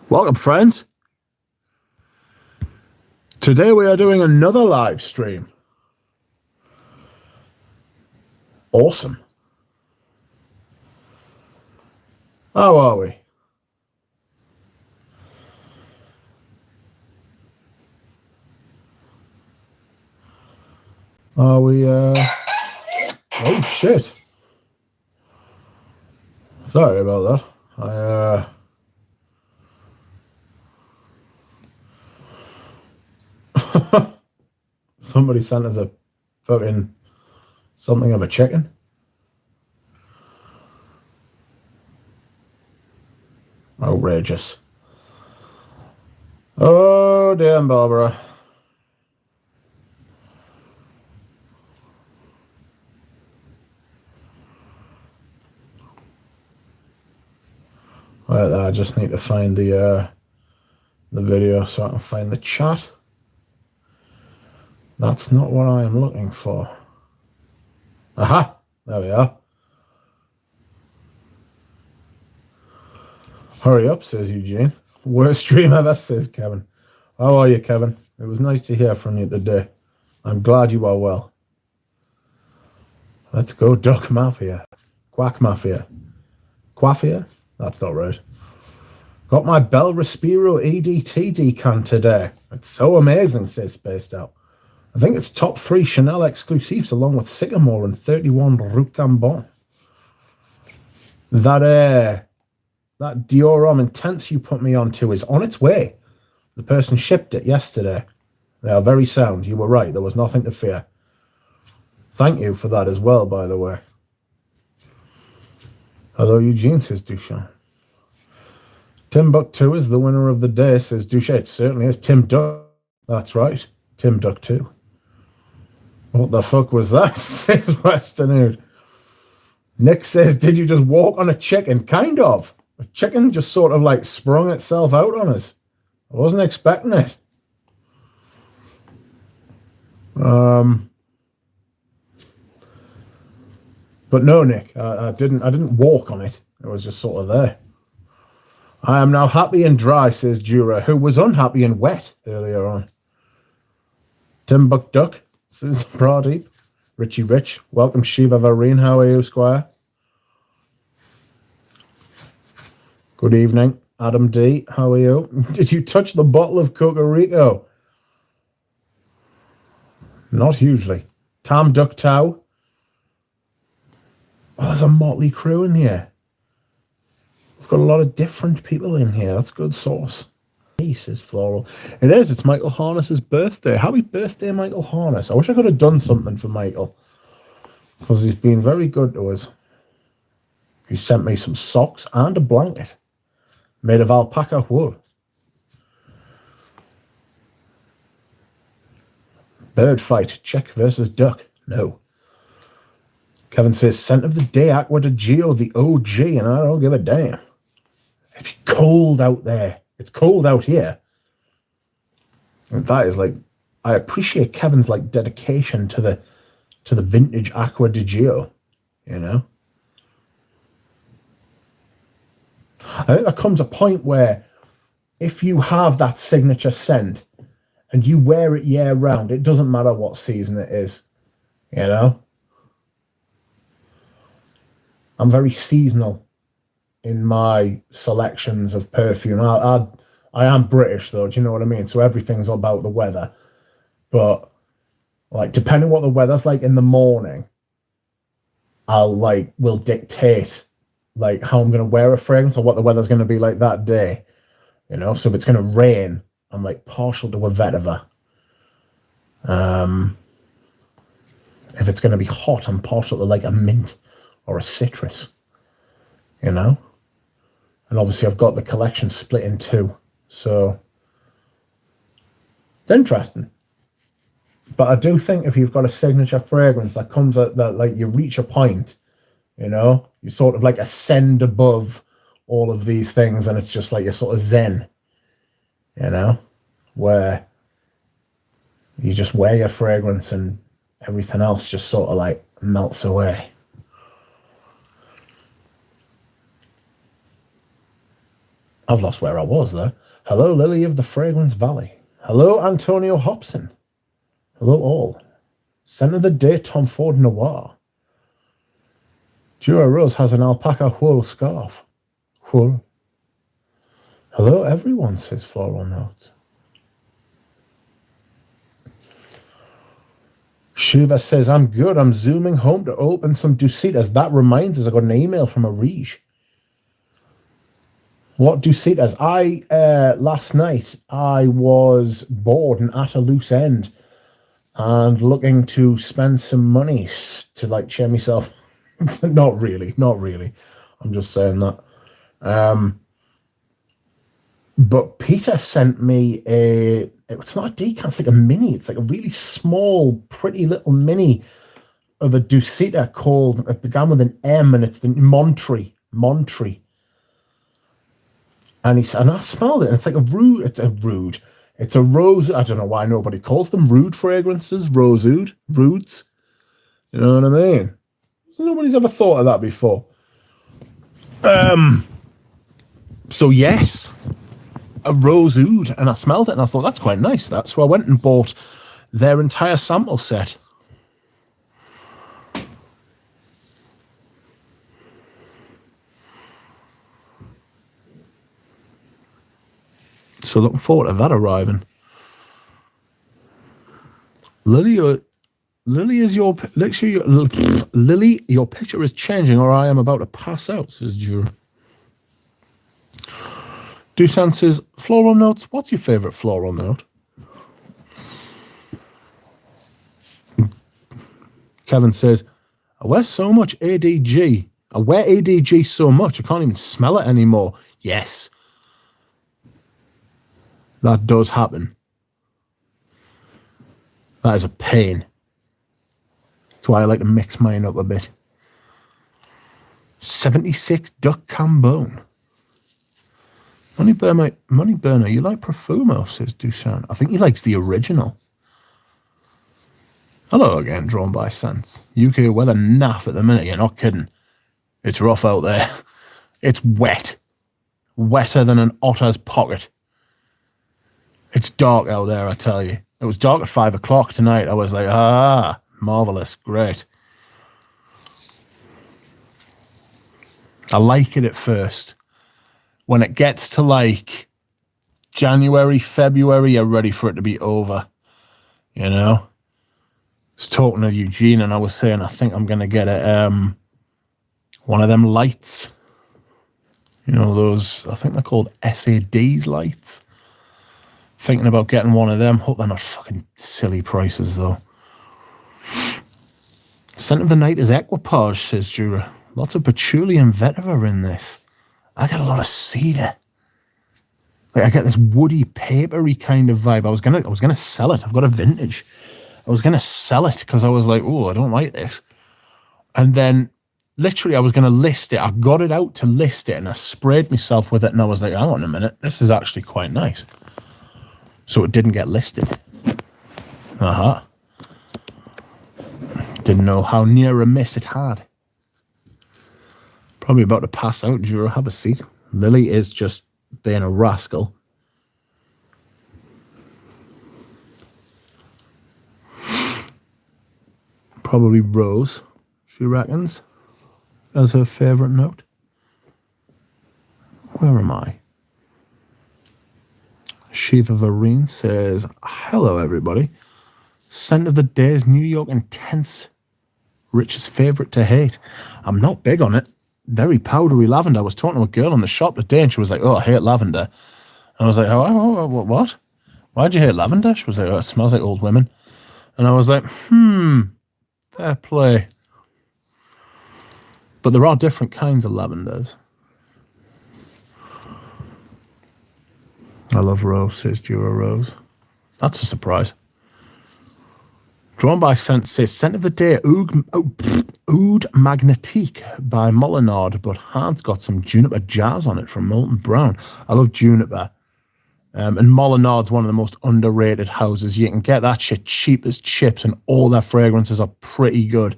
Welcome, friends. Today we are doing another live stream. Awesome. How are we? Are we, oh shit. Sorry about that. Somebody sent us a fucking something of a chicken. Outrageous. Oh, damn, Barbara. Right, I just need to find the video so I can find the chat. That's not what I am looking for. Aha! There we are. Hurry up, says Eugene. Worst stream ever, says Kevin. How are you, Kevin? It was nice to hear from you today. I'm glad you are well. Let's go, Duck Mafia. Quack Mafia. Quaffia? That's not right. Got my Bell Respiro EDT decant today. It's so amazing, says Spaced Out. I think it's top 3 Chanel exclusives along with Sycamore and 31 Route Gambon. That Dior Homme Intense you put me onto is on its way. The person shipped it yesterday. They are very sound. You were right. There was nothing to fear. Thank you for that as well, by the way. Hello, Eugene, says Duchamp. Timbuktu is the winner of the day, says Duchamp. It certainly is. Tim Duck. That's right. Tim Duck 2. What the fuck was that? Says Westernude. Nick says, did you just walk on a chicken? Kind of. A chicken just sort of like sprung itself out on us. I wasn't expecting it. But no, Nick, I didn't walk on it. It was just sort of there. I am now happy and dry, says Jura, who was unhappy and wet earlier on. Timbuk Duck, says Pradeep. Richie Rich, welcome Shiva Vareen. How are you, Squire? Good evening. Adam D, how are you? Did you touch the bottle of Coca Rico? Not hugely. Tam Duck Tau. Oh, there's a motley crew in here. We've got a lot of different people in here. That's good sauce. Peace is floral. It is. It's Michael Harness's birthday. Happy birthday, Michael Harness. I wish I could have done something for Michael, because he's been very good to us. He sent me some socks and a blanket made of alpaca wool. Bird fight. Chick versus duck. No. Kevin says, scent of the day, Aqua de Gio, the OG, and I don't give a damn. It's cold out there. It's cold out here. And that is like, I appreciate Kevin's like dedication to the vintage Aqua de Gio, you know? I think there comes a point where if you have that signature scent and you wear it year round, it doesn't matter what season it is, you know? I'm very seasonal in my selections of perfume. I am British, though, do you know what I mean? So everything's about the weather. But, like, depending what the weather's like in the morning, will dictate, like, how I'm going to wear a fragrance or what the weather's going to be like that day. You know, so if it's going to rain, I'm, like, partial to a vetiver. If it's going to be hot, I'm partial to, like, a mint or a citrus, you know? And obviously I've got the collection split in two, so it's interesting. But I do think if you've got a signature fragrance that comes at that, like, you reach a point, you know, you sort of like ascend above all of these things, and it's just like you're sort of zen, you know, where you just wear your fragrance and everything else just sort of like melts away. I've lost where I was there. Hello, Lily of the Fragrance Valley. Hello, Antonio Hobson. Hello, all. Scent of the day, Tom Ford Noir. Dura Rose has an alpaca wool scarf. Wool. Hello, everyone, says Floral Notes. Shiva says, I'm good. I'm zooming home to open some Ducitas. That reminds us, I got an email from Arij. What Ducitas? Last night, I was bored and at a loose end and looking to spend some money to, like, cheer myself. Not really. I'm just saying that. But Peter sent me it's not a decant, it's like a mini. It's like a really small, pretty little mini of a Ducita called, it began with an M and it's the Montre. And I smelled it and it's like it's a rose. I don't know why nobody calls them rude fragrances, rudes. You know what I mean? Nobody's ever thought of that before. So yes, a rose oud, and I smelled it and I thought that's quite nice. So I went and bought their entire sample set. So looking forward to that arriving. Lily, your picture is changing, or I am about to pass out, says Jura. Dusan says, floral notes. What's your favorite floral note? Kevin says, I wear so much ADG. I wear ADG so much I can't even smell it anymore. Yes, that does happen. That is a pain. That's why I like to mix mine up a bit. 76 Duck Cambone. Money Burner, you like Profumo, says Dusan. I think he likes the original. Hello again, Drawn by Sense. UK weather naff at the minute, you're not kidding. It's rough out there. It's wet. Wetter than an otter's pocket. It's dark out there, I tell you. It was dark at 5 o'clock tonight. I was like, marvellous, great. I like it at first. When it gets to like January, February, you're ready for it to be over. You know? I was talking to Eugene and I was saying I think I'm going to get one of them lights. You know, those, I think they're called SADs lights. Thinking about getting one of them. Hope they're not fucking silly prices though. Scent of the night is Equipage, says Jura. Lots of patchouli and vetiver in this. I get a lot of cedar. Like I get this woody, papery kind of vibe. I was gonna sell it. I've got a vintage. I was gonna sell it because I was like, oh, I don't like this. And then literally I was gonna list it. I got it out to list it and I sprayed myself with it and I was like, hang on a minute, this is actually quite nice. So it didn't get listed. Didn't know how near a miss it had. Probably about to pass out, Jura. Have a seat. Lily is just being a rascal. Probably Rose, she reckons, as her favourite note. Where am I? Shiva Vareen says, hello, everybody. Scent of the day is New York Intense. Rich's favourite to hate. I'm not big on it. Very powdery lavender. I was talking to a girl in the shop today and she was like, oh, I hate lavender. And I was like, oh, what? Why'd you hate lavender? She was like, oh, it smells like old women. And I was like, fair play. But there are different kinds of lavenders. I love Rose, says Jura Rose. That's a surprise. Drawn by Scent says, Scent of the Day, Oud Magnetique by Molinard, but Hard's got some juniper jazz on it from Molten Brown. I love juniper. And Molinard's one of the most underrated houses. You can get that shit cheap as chips and all their fragrances are pretty good.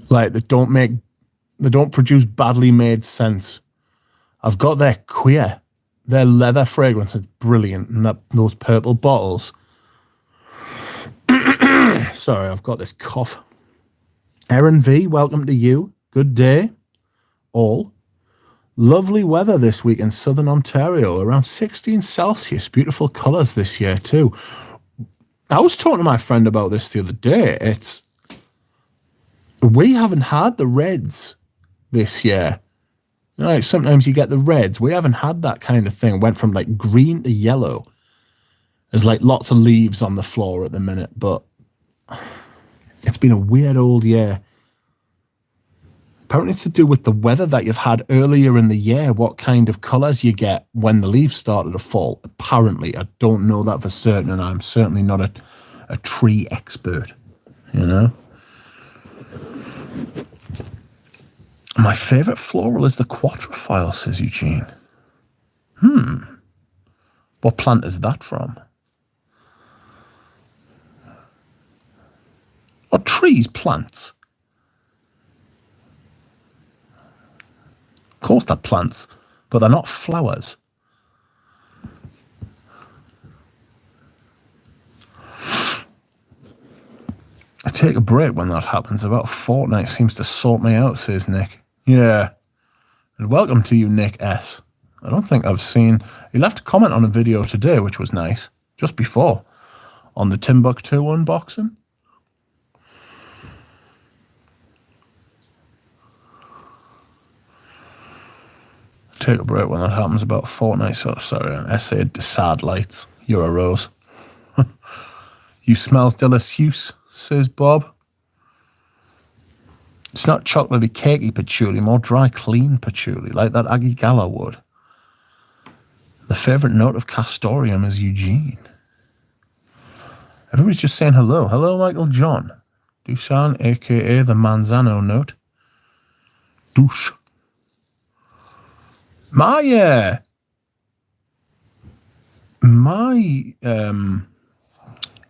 Like, they don't produce badly made scents. I've got their Queer Their leather fragrance is brilliant. And those purple bottles. Sorry, I've got this cough. Erin V, welcome to you. Good day, all. Lovely weather this week in southern Ontario, around 16 Celsius. Beautiful colours this year too. I was talking to my friend about this the other day. We haven't had the reds this year. You know, like sometimes you get the reds. We haven't had that kind of thing. It went from like green to yellow. There's like lots of leaves on the floor at the minute, but it's been a weird old year. Apparently it's to do with the weather that you've had earlier in the year, what kind of colours you get when the leaves started to fall. Apparently, I don't know that for certain, and I'm certainly not a tree expert, you know? My favourite floral is the quatrefoil, says Eugene. What plant is that from? Are trees plants? Of course they're plants, but they're not flowers. I take a break when that happens. About a fortnight seems to sort me out, says Nick. Yeah. And welcome to you, Nick S. I don't think I've seen... He left a comment on a video today, which was nice, just before, on the Timbuktu unboxing. Take a break when that happens, about a fortnight. So sorry, I said sad lights. You're a rose. You smells delicious, says Bob. It's not chocolatey cakey patchouli, more dry clean patchouli, like that Aggie Gala would. The favourite note of castoreum is Eugene. Everybody's just saying hello. Hello, Michael John. Dusan, aka the Manzano note. Douche. My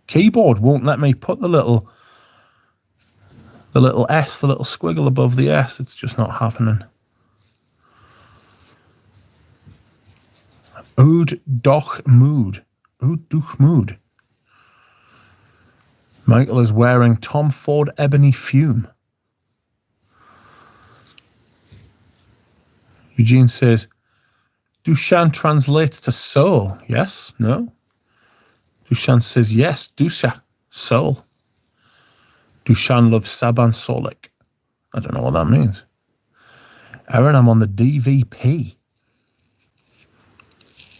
keyboard won't let me put the little S, the little squiggle above the S. It's just not happening. Oud doch mood. Oud doch mood. Michael is wearing Tom Ford Ebony Fume. Eugene says, Dushan translates to soul. Yes? No? Dushan says yes. Dusha. Soul. Dushan loves Saban Solik. I don't know what that means. Aaron, I'm on the DVP.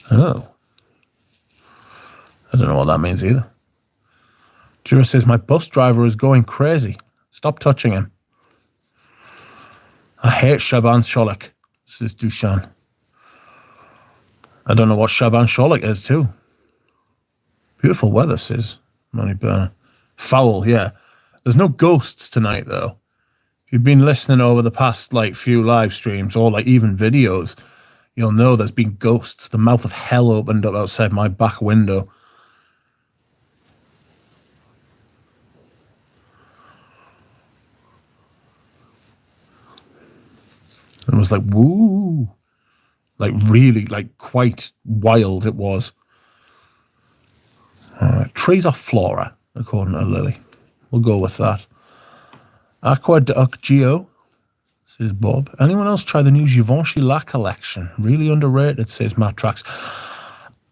Oh. I don't know what that means either. Jira says, my bus driver is going crazy. Stop touching him. I hate Shaban Sholik, says Dushan. I don't know what Shaban Sholik is too. Beautiful weather, says Money Burner. Foul, yeah. There's no ghosts tonight, though. If you've been listening over the past, few live streams or, even videos, you'll know there's been ghosts. The mouth of hell opened up outside my back window. It was like, woo. Really, quite wild it was. Trees are flora, according to Lily. We'll go with that. Aqueduct Geo, says Bob. Anyone else try the new Givenchy La collection? Really underrated, says Matrax.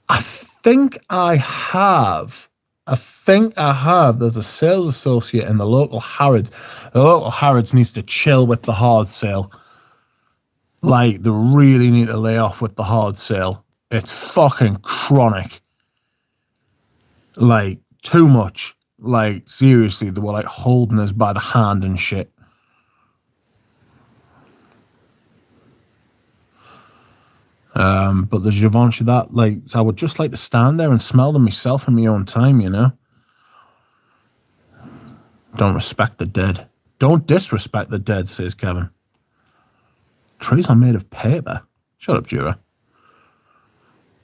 I think I have. There's a sales associate in the local Harrods. The local Harrods needs to chill with the hard sale. They really need to lay off with the hard sale. It's fucking chronic. Too much. Seriously, they were holding us by the hand and shit. But the Givenchy, I would just like to stand there and smell them myself in my own time, you know? Don't respect the dead. Don't disrespect the dead, says Kevin. Trees are made of paper. Shut up, Jura.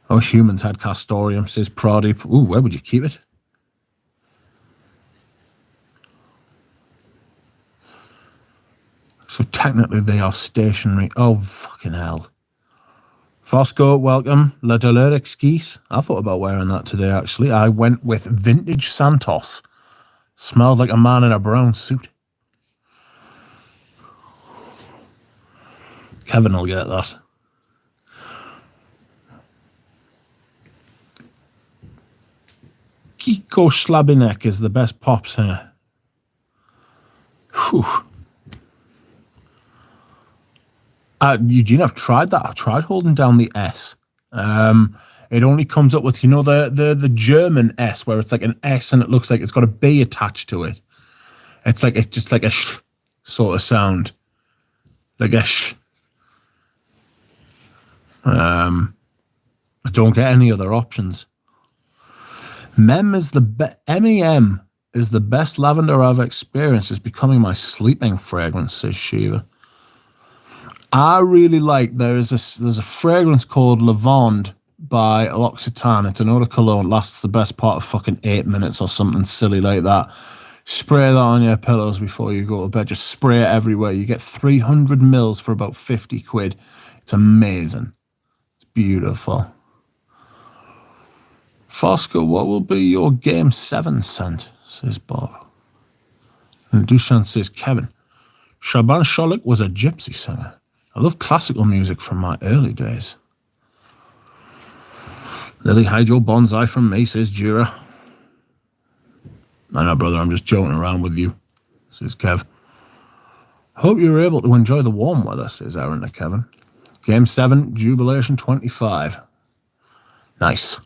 I wish humans had castoreum, says Pradeep. Ooh, where would you keep it? So technically they are stationary. Oh, fucking hell. Fosco, welcome. La Douleur Exquise. I thought about wearing that today, actually. I went with Vintage Santos. Smelled like a man in a brown suit. Kevin will get that. Kiko Slabinek is the best pop singer. Whew. Eugene, I've tried that. I've tried holding down the S. It only comes up with, you know, the German S, where it's like an S and it looks like it's got a B attached to it. It's just like a sh sort of sound. Like a sh. I don't get any other options. MEM is MEM is the best lavender I've experienced. It's becoming my sleeping fragrance, says Shiva. I really like, there's a fragrance called Lavande by L'Occitane. It's an eau de cologne. Lasts the best part of fucking 8 minutes or something silly like that. Spray that on your pillows before you go to bed. Just spray it everywhere. You get 300 mils for about 50 quid. It's amazing. It's beautiful. Fosco, what will be your Game 7 scent? Says Bob. And Duchamp says Kevin. Shaban Sholik was a gypsy singer. I love classical music from my early days. Lily Hydro Bonsai from me, says Jura. I know, brother, I'm just joking around with you, says Kev. Hope you were able to enjoy the warm weather, says Aaron to Kevin. Game 7, Jubilation 25. Nice.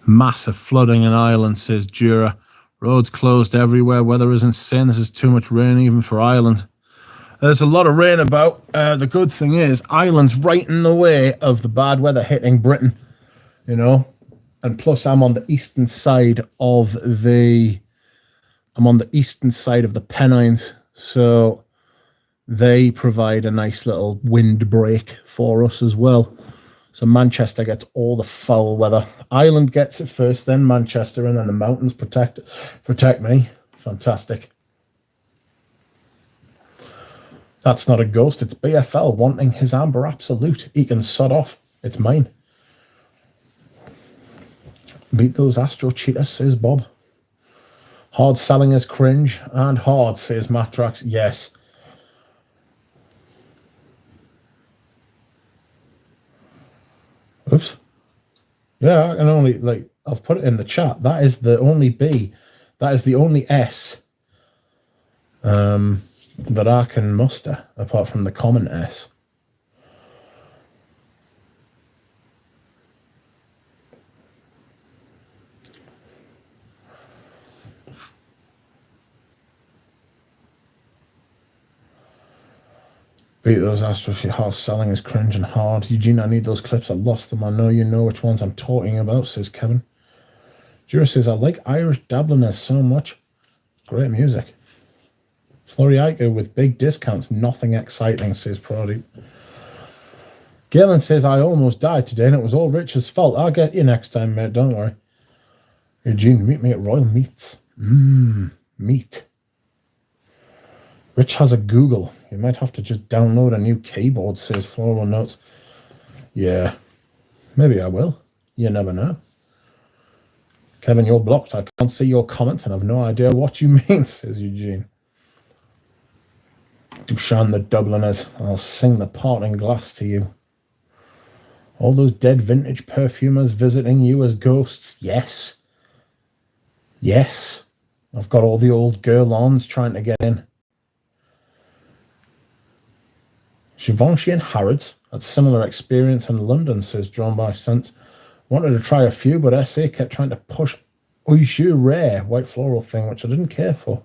Massive flooding in Ireland, says Jura. Roads closed everywhere. Weather is insane. This is too much rain even for Ireland. There's a lot of rain about. The good thing is Ireland's right in the way of the bad weather hitting Britain, you know. And plus I'm on the eastern side of the Pennines, so they provide a nice little wind break for us as well. So Manchester gets all the foul weather. Ireland gets it first, then Manchester, and then the mountains protect me. Fantastic. That's not a ghost. It's BFL wanting his Amber Absolute. He can sod off. It's mine. Beat those Astro Cheetahs, says Bob. Hard selling is cringe and hard, says Matrax. Yes. Oops. Yeah, I can only, like, I've put it in the chat. That is the only B. That is the only S that I can muster, apart from the common S. Beat those Astros. Your house selling is cringe and hard. Eugene, I need those clips. I lost them. I know you know which ones I'm talking about, says Kevin. Jura says, I like Irish Dubliners so much. Great music. Floriaco with big discounts. Nothing exciting, says Pradeep. Galen says, I almost died today and it was all Richard's fault. I'll get you next time, mate. Don't worry. Eugene, meet me at Royal Meats. Meat. Rich has a Google. You might have to just download a new keyboard, says Floral Notes. Yeah, maybe I will. You never know. Kevin, you're blocked. I can't see your comments and I've no idea what you mean, says Eugene. Dushan the Dubliners. I'll sing the parting glass to you. All those dead vintage perfumers visiting you as ghosts. Yes. Yes. I've got all the old girl-ons trying to get in. Givenchy and Harrods had similar experience in London, says Drawn by Sense. Wanted to try a few, but SA kept trying to push Oiju Rare white floral thing, which I didn't care for.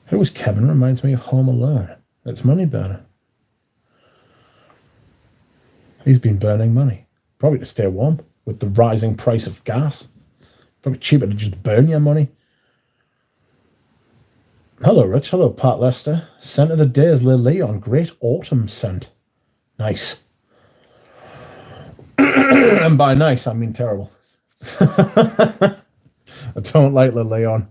Who was Kevin? Reminds me of Home Alone. It's Money Burner. He's been burning money. Probably to stay warm with the rising price of gas. Probably cheaper to just burn your money. Hello, Rich. Hello, Pat Lester. Scent of the day is Le Leon. Great autumn scent. Nice. And by nice, I mean terrible. I don't like Le Leon.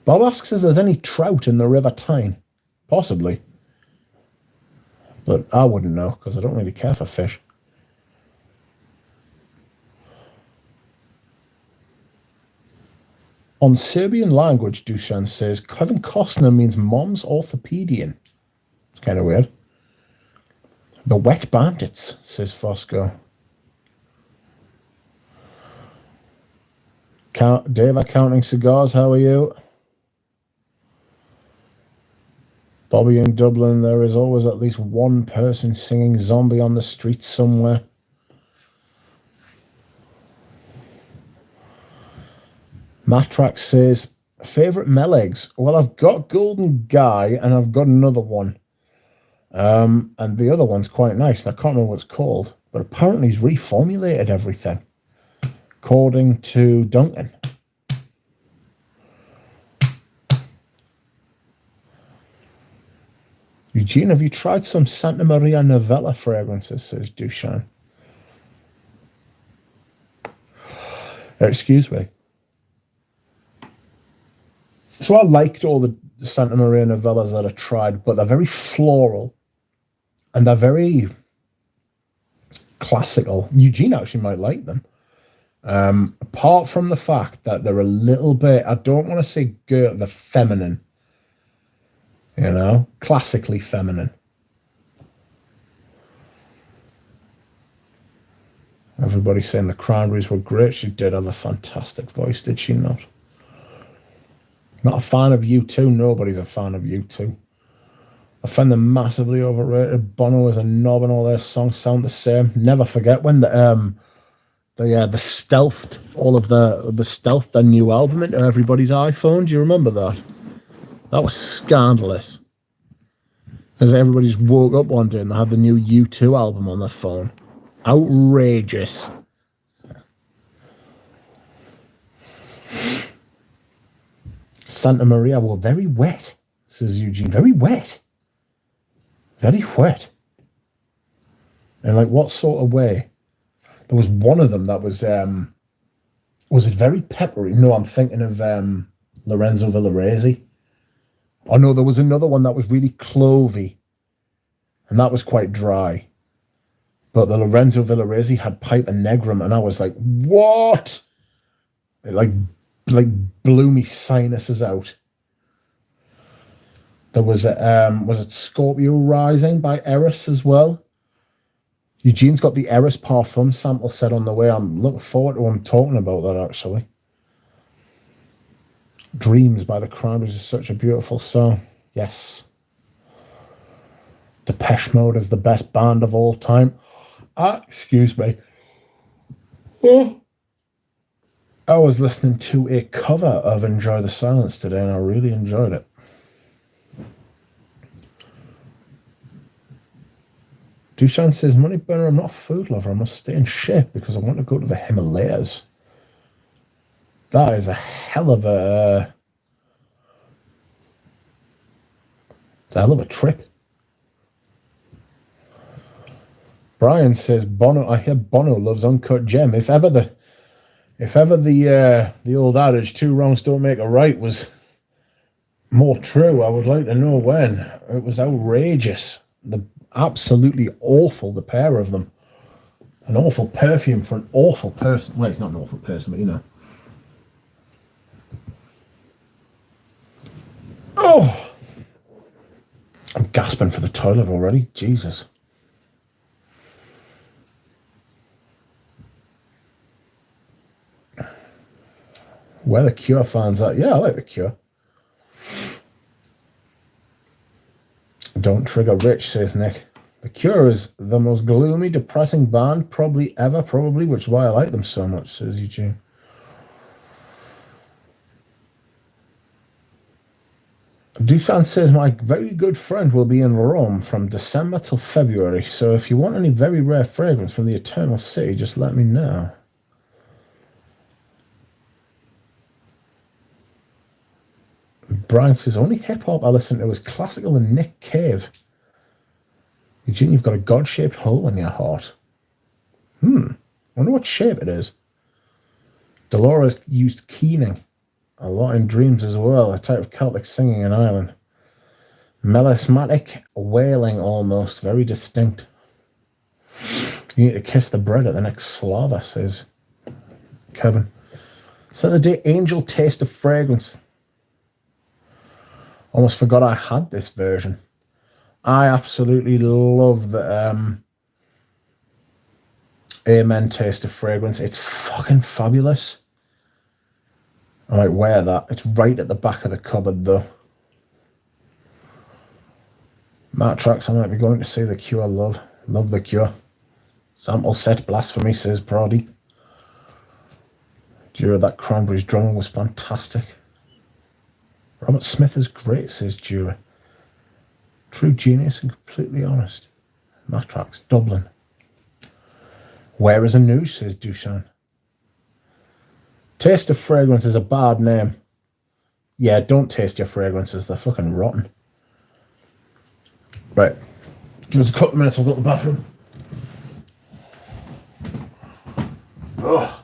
Bob asks if there's any trout in the River Tyne. Possibly. But I wouldn't know, because I don't really care for fish. On Serbian language, Dushan says, Kevin Costner means mom's orthopedian. It's kind of weird. The Wet Bandits, says Fosco. Dave Accounting Cigars, how are you? Bobby in Dublin, there is always at least one person singing Zombie on the street somewhere. Matrax says, favourite Melegs? Well, I've got Golden Guy and I've got another one. And the other one's quite nice. And I can't remember what it's called. But apparently he's reformulated everything. According to Duncan. Eugene, have you tried some Santa Maria Novella fragrances, says Dushan. Excuse me. So I liked all the Santa Maria Novellas that I tried, but they're very floral and they're very classical. Eugene actually might like them. Apart from the fact that they're a little bit, I don't want to say girl, they're feminine. You know, classically feminine. Everybody's saying the Cranberries were great. She did have a fantastic voice, did she not? Not a fan of U2. Nobody's a fan of U2. I find them massively overrated. Bono is a knob and all their songs sound the same. Never forget when the stealthed, all of the stealth, their new album into everybody's iPhone. Do you remember that? That was scandalous. Because everybody just woke up one day and they had the new U2 album on their phone. Outrageous. Santa Maria were very wet, says Eugene. Very wet. Very wet. And like what sort of way? There was one of them that was it very peppery? No, I'm thinking of Lorenzo Villarese. Oh no, there was another one that was really clovey. And that was quite dry. But the Lorenzo Villarese had Piper Negrum, and I was like, what? It like blew me sinuses out. There was it Scorpio Rising by Eris as well? Eugene's got the Eris Parfum sample set on the way. I'm looking forward to him talking about that, actually. Dreams by the Cranberries is such a beautiful song. Yes. Depeche Mode is the best band of all time. Excuse me. Oh. I was listening to a cover of Enjoy the Silence today and I really enjoyed it. Dushan says, Money Burner, I'm not a food lover. I must stay in shape because I want to go to the Himalayas. That is a hell of a... it's a hell of a trip. Brian says, Bono, I hear Bono loves Uncut Gem. If ever the old adage, two wrongs don't make a right, was more true, I would like to know when. It was outrageous. Absolutely awful, the pair of them. An awful perfume for an awful person. Well, he's not an awful person, but you know. Oh! I'm gasping for the toilet already. Jesus. Where the Cure fans at? Yeah, I like the Cure. Don't trigger Rich, says Nick. The Cure is the most gloomy, depressing band probably ever, which is why I like them so much, says Eugene. Dushan says, my very good friend will be in Rome from December till February, so if you want any very rare fragrance from the Eternal City, just let me know. Brian says, only hip-hop I listen to is classical and Nick Cave. Eugene, you've got a God-shaped hole in your heart. I wonder what shape it is. Dolores used keening. A lot in dreams as well. A type of Celtic singing in Ireland. Melismatic wailing almost. Very distinct. You need to kiss the bread at the next slava, says Kevin. So the day Angel Taste of Fragrance. Almost forgot I had this version. I absolutely love the Amen Taste of Fragrance. It's fucking fabulous. I might wear that. It's right at the back of the cupboard though. Matt Tracks, I might be going to see The Cure. Love The Cure. Sample set blasphemy, says Brody. Dura, that Cranberries drumming was fantastic. Robert Smith is great, says Dura. True genius and completely honest. Matrax, Dublin. Where is a news, says Dushan. Taste of Fragrance is a bad name. Yeah, don't taste your fragrances, they're fucking rotten. Right. Give us a couple of minutes, I'll go to the bathroom. Ugh.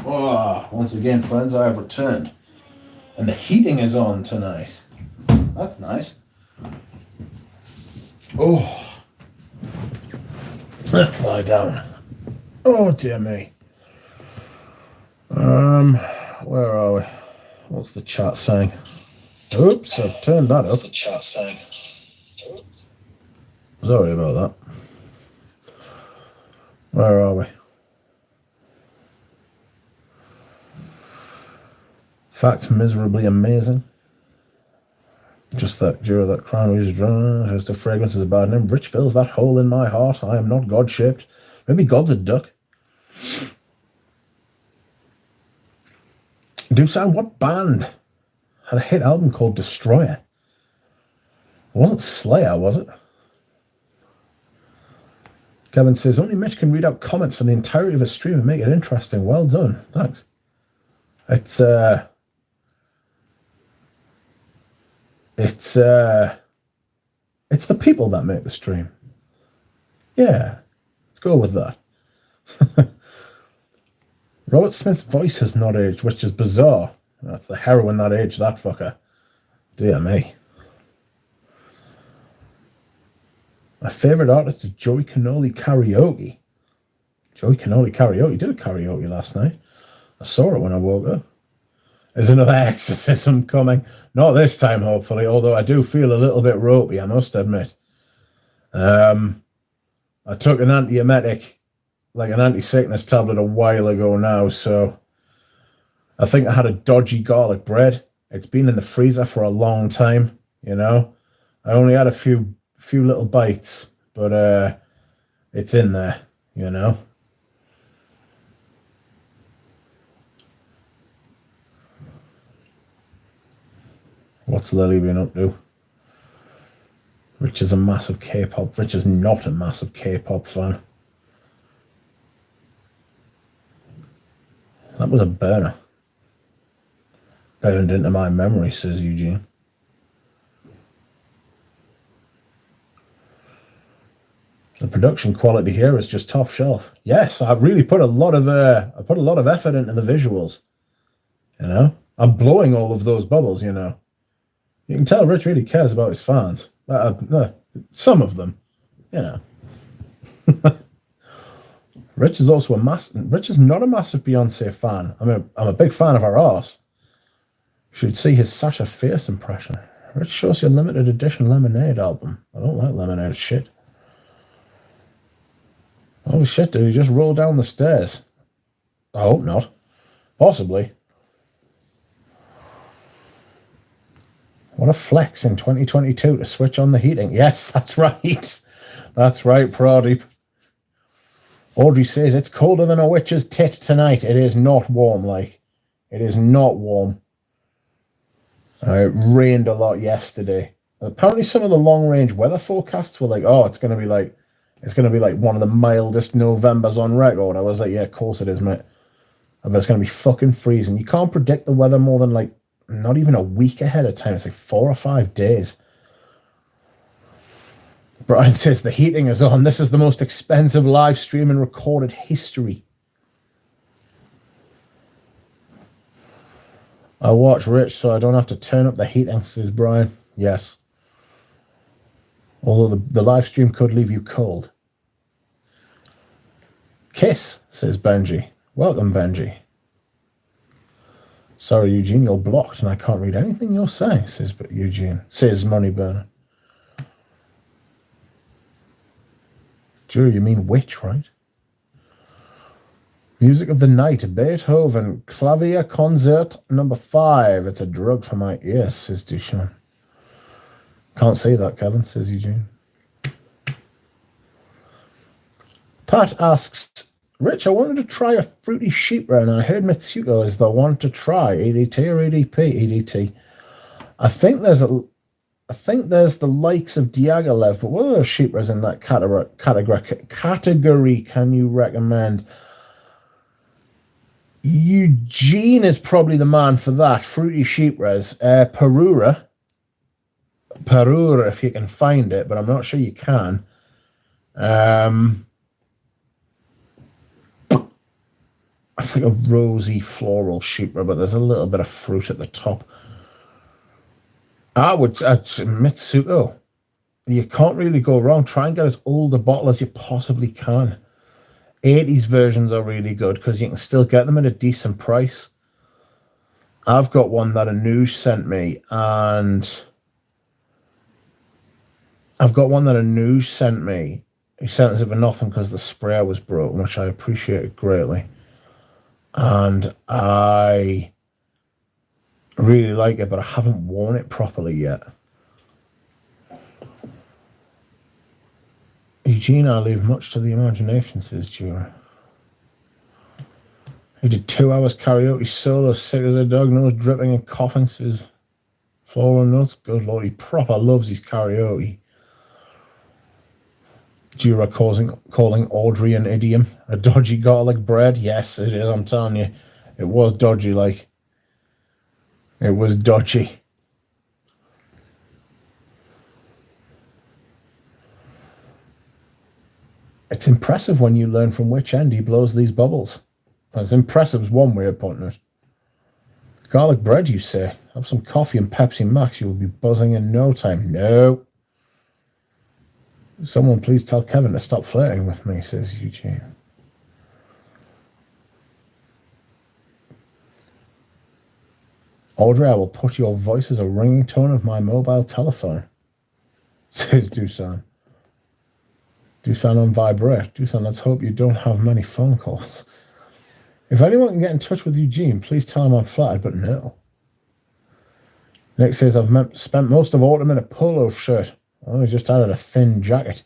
Oh, once again, friends, I have returned. And the heating is on tonight. That's nice. Oh. Let's lie down. Oh, dear me. Where are we? What's the chat saying? Oops, I've turned that up. What's the chat saying? Sorry about that. Where are we? Facts miserably amazing. Just that Dura, that crown is just a fragrance is a bad name. Rich fills that hole in my heart. I am not God-shaped. Maybe God's a duck. Dusan, what band had a hit album called Destroyer? It wasn't Slayer, was it? Kevin says, only Mitch can read out comments for the entirety of a stream and make it interesting. Well done. Thanks. It's It's the people that make the stream. Yeah, let's go with that. Robert Smith's voice has not aged, which is bizarre. That's the heroin that aged that fucker. Dear me. My favourite artist is Joey Cannoli Karaoke. Joey Cannoli Karaoke did a karaoke last night. I saw it when I woke up. There's another exorcism coming. Not this time, hopefully, although I do feel a little bit ropey, I must admit. I took an antiemetic, like an anti-sickness tablet a while ago now, so I think I had a dodgy garlic bread. It's been in the freezer for a long time, you know. I only had a few little bites, but it's in there, you know. What's Lily been up to? Rich is a massive K-pop. Rich is not a massive K-pop fan. That was a burner. Burned into my memory, says Eugene. The production quality here is just top shelf. Yes, I really put a lot of effort into the visuals. You know, I'm blowing all of those bubbles. You know, you can tell Rich really cares about his fans. Some of them, you know. Rich is also Rich is not a massive Beyonce fan. I'm a big fan of her arse. You should see his Sasha Fierce impression. Rich shows you a limited edition Lemonade album. I don't like Lemonade shit. Holy shit, did he just roll down the stairs? I hope not. Possibly. What a flex in 2022 to switch on the heating. Yes, that's right. That's right, Pradeep. Audrey says, it's colder than a witch's tit tonight. It is not warm, like. It is not warm. It rained a lot yesterday. Apparently some of the long-range weather forecasts were like, oh, it's going to be like one of the mildest Novembers on record. I was like, yeah, of course it is, mate. I bet it's going to be fucking freezing. You can't predict the weather more than like not even a week ahead of time. It's like 4 or 5 days. Brian says the heating is on. This is the most expensive live stream in recorded history. I watch Rich so I don't have to turn up the heating, says Brian. Yes. Although the live stream could leave you cold. Kiss, says Benji. Welcome, Benji. Sorry, Eugene, you're blocked and I can't read anything you're saying, says Eugene. Says Moneyburner. Drew, you mean witch, right? Music of the night, Beethoven, Clavier Concert number 5. It's a drug for my ears, says Duchamp. Can't say that, Kevin, says Eugene. Pat asks, Rich, I wanted to try a fruity sheepra and I heard Mitsuko is the one to try. EDT or EDP? EDT. I think there's the likes of Diaghilev, but what other sheepras in that category can you recommend? Eugene is probably the man for that. Fruity sheepras. Perura, if you can find it, but I'm not sure you can. It's like a rosy floral sheepra, but there's a little bit of fruit at the top. I would Mitsuko. You can't really go wrong. Try and get as old a bottle as you possibly can. 80s versions are really good because you can still get them at a decent price. I've got one that Anuj sent me, and He sent us it for nothing because the sprayer was broken, which I appreciated greatly. And I really like it, but I haven't worn it properly yet. Eugene, I leave much to the imagination, says Jura. He did 2 hours karaoke solo, sick as a dog, nose dripping and coughing, says Floral Nuts. Good Lord, he proper loves his karaoke. Jura calling Audrey an idiom, a dodgy garlic bread. Yes, it is, I'm telling you. It was dodgy, like. It was dodgy. It's impressive when you learn from which end he blows these bubbles. As impressive as one way of putting it. Garlic bread, you say? Have some coffee and Pepsi Max. You will be buzzing in no time. No. Someone please tell Kevin to stop flirting with me, says Eugene. Audrey, I will put your voice as a ringing tone of my mobile telephone, says Dusan. Dusan on vibrate. Dusan, let's hope you don't have many phone calls. If anyone can get in touch with Eugene, please tell him I'm flattered, but no. Nick says, I've spent most of autumn in a polo shirt. I only just added a thin jacket.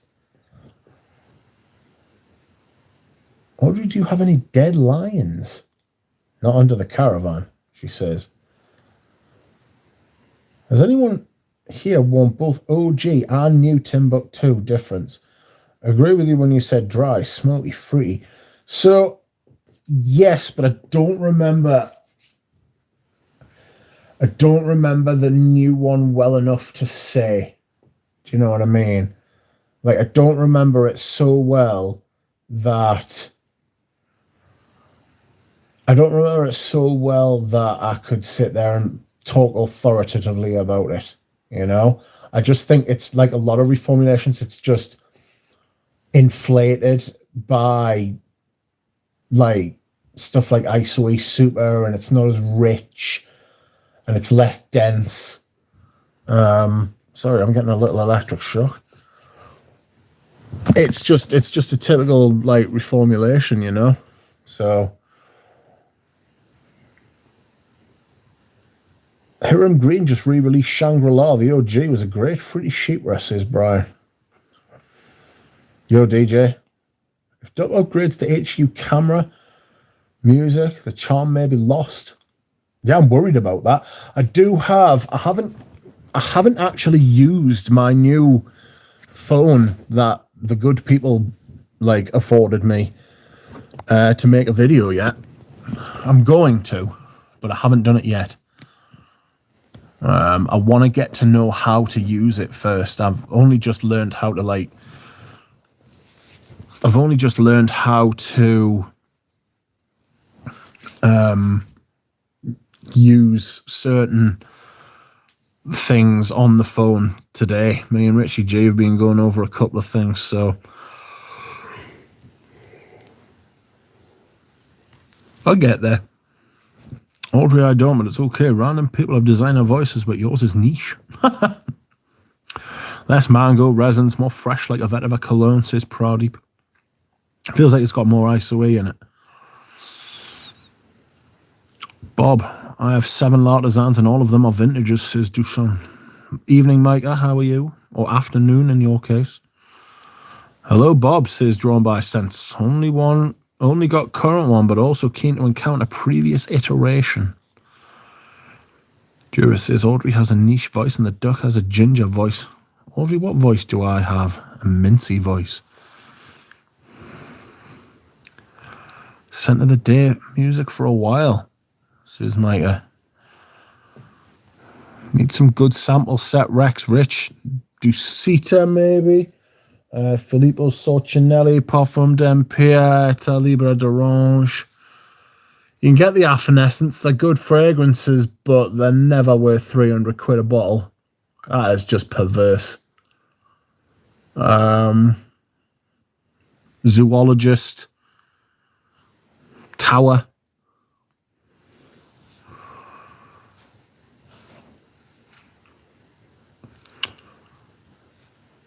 Audrey, do you have any dead lions? Not under the caravan, she says. Has anyone here worn both OG and new Timbuktu difference? Agree with you when you said dry, smoky, fruity. So, yes, but I don't remember the new one well enough to say. Do you know what I mean? Like, I don't remember it so well that I could sit there and talk authoritatively about it, you know? I just think it's like a lot of reformulations, it's just inflated by like stuff like ISO Super, and it's not as rich and it's less dense. Sorry, I'm getting a little electric shock. It's just a typical like reformulation, you know? So Hiram Green just re-released Shangri-La. The OG was a great fruity sheepware, says Brian. Yo, DJ. If Duck upgrades to HU camera, music, the charm may be lost. Yeah, I'm worried about that. I haven't actually used my new phone that the good people like afforded me to make a video yet. I'm going to, but I haven't done it yet. I want to get to know how to use it first. I've only just learned how to use certain things on the phone today. Me and Richie G have been going over a couple of things, so I'll get there. Audrey, I don't, but it's okay. Random people have designer voices, but yours is niche. Less mango, resins, more fresh like a vetiver cologne, says Proudy. Feels like it's got more ISO-E in it. Bob, I have 7 artisans and all of them are vintages, says Duchamp. Evening, Micah, how are you? Or afternoon in your case. Hello, Bob, says Drawn by Sense. Only got current one, but also keen to encounter previous iteration. Jura says Audrey has a niche voice and the duck has a ginger voice. Audrey, what voice do I have? A mincy voice. Scent of the day music for a while, says Micah. Need some good sample set Rex Rich. Dusita maybe. Filippo Solcinelli, Parfum d'Empire, Eta Libra d'Orange. You can get the Affinescence, they're good fragrances, but they're never worth 300 quid a bottle. That is just perverse. Zoologist, Tower.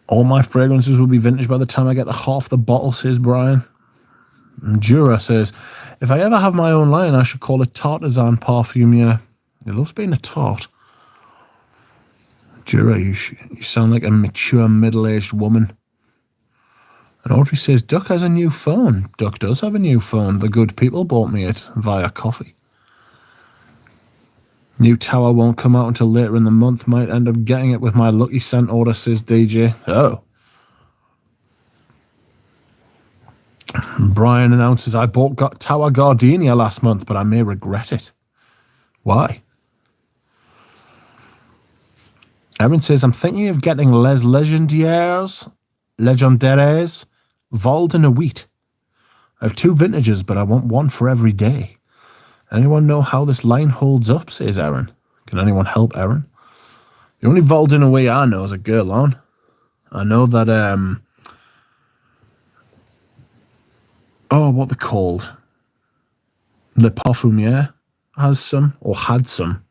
All my fragrances will be vintage by the time I get to half the bottle, says Brian. And Jura says, if I ever have my own line, I should call it Tartisan Parfumier. It loves being a tart. Jura, you sound like a mature, middle-aged woman. And Audrey says, Duck has a new phone. Duck does have a new phone. The good people bought me it via coffee. New tower won't come out until later in the month. Might end up getting it with my lucky cent order, says DJ. Oh. Brian announces, I bought Tower Gardenia last month, but I may regret it. Why? Erin says, I'm thinking of getting Les Legendaires, Valden a wheat. I have 2 vintages, but I want one for every day. Anyone know how this line holds up, says Aaron. Can anyone help Aaron? The only Valden away I know is a girl on. I know that, what they're called? Le Parfumier has some, or had some.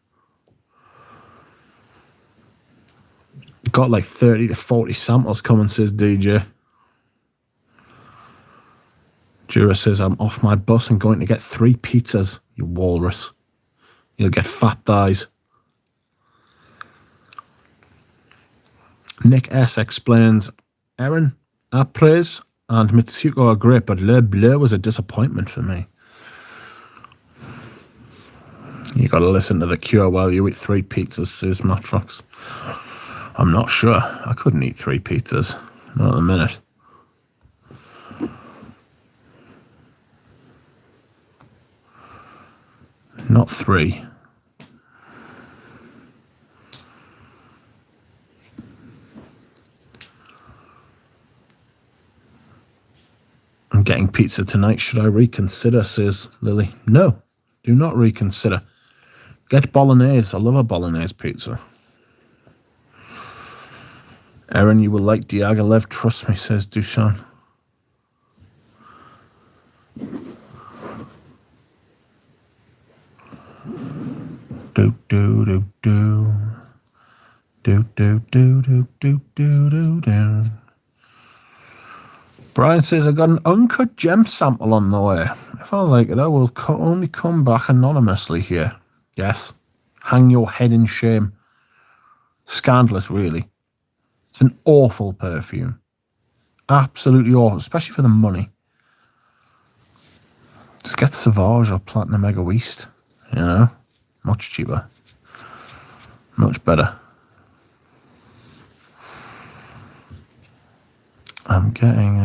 Got like 30 to 40 samples coming, says DJ. Jura says, I'm off my bus and going to get 3 pizzas, you walrus. You'll get fat thighs. Nick S explains, Aaron, Apres and Mitsuko are great, but Le Bleu was a disappointment for me. You gotta listen to The Cure while you eat 3 pizzas, says Matrox. I'm not sure. I couldn't eat 3 pizzas. Not at the minute. Not 3. I'm getting pizza tonight. Should I reconsider, says Lily. No, do not reconsider. Get bolognese. I love a bolognese pizza. Aaron, you will like Diaghilev. Trust me, says Dushan. Do do do do do do do do do do do. Brian says, I got an uncut gem sample on the way. If I like it, I will only come back anonymously here. Yes. Hang your head in shame. Scandalous, really. It's an awful perfume. Absolutely awful, especially for the money. Just get Sauvage or Platinum Egoist, you know? Much cheaper. Much better. I'm getting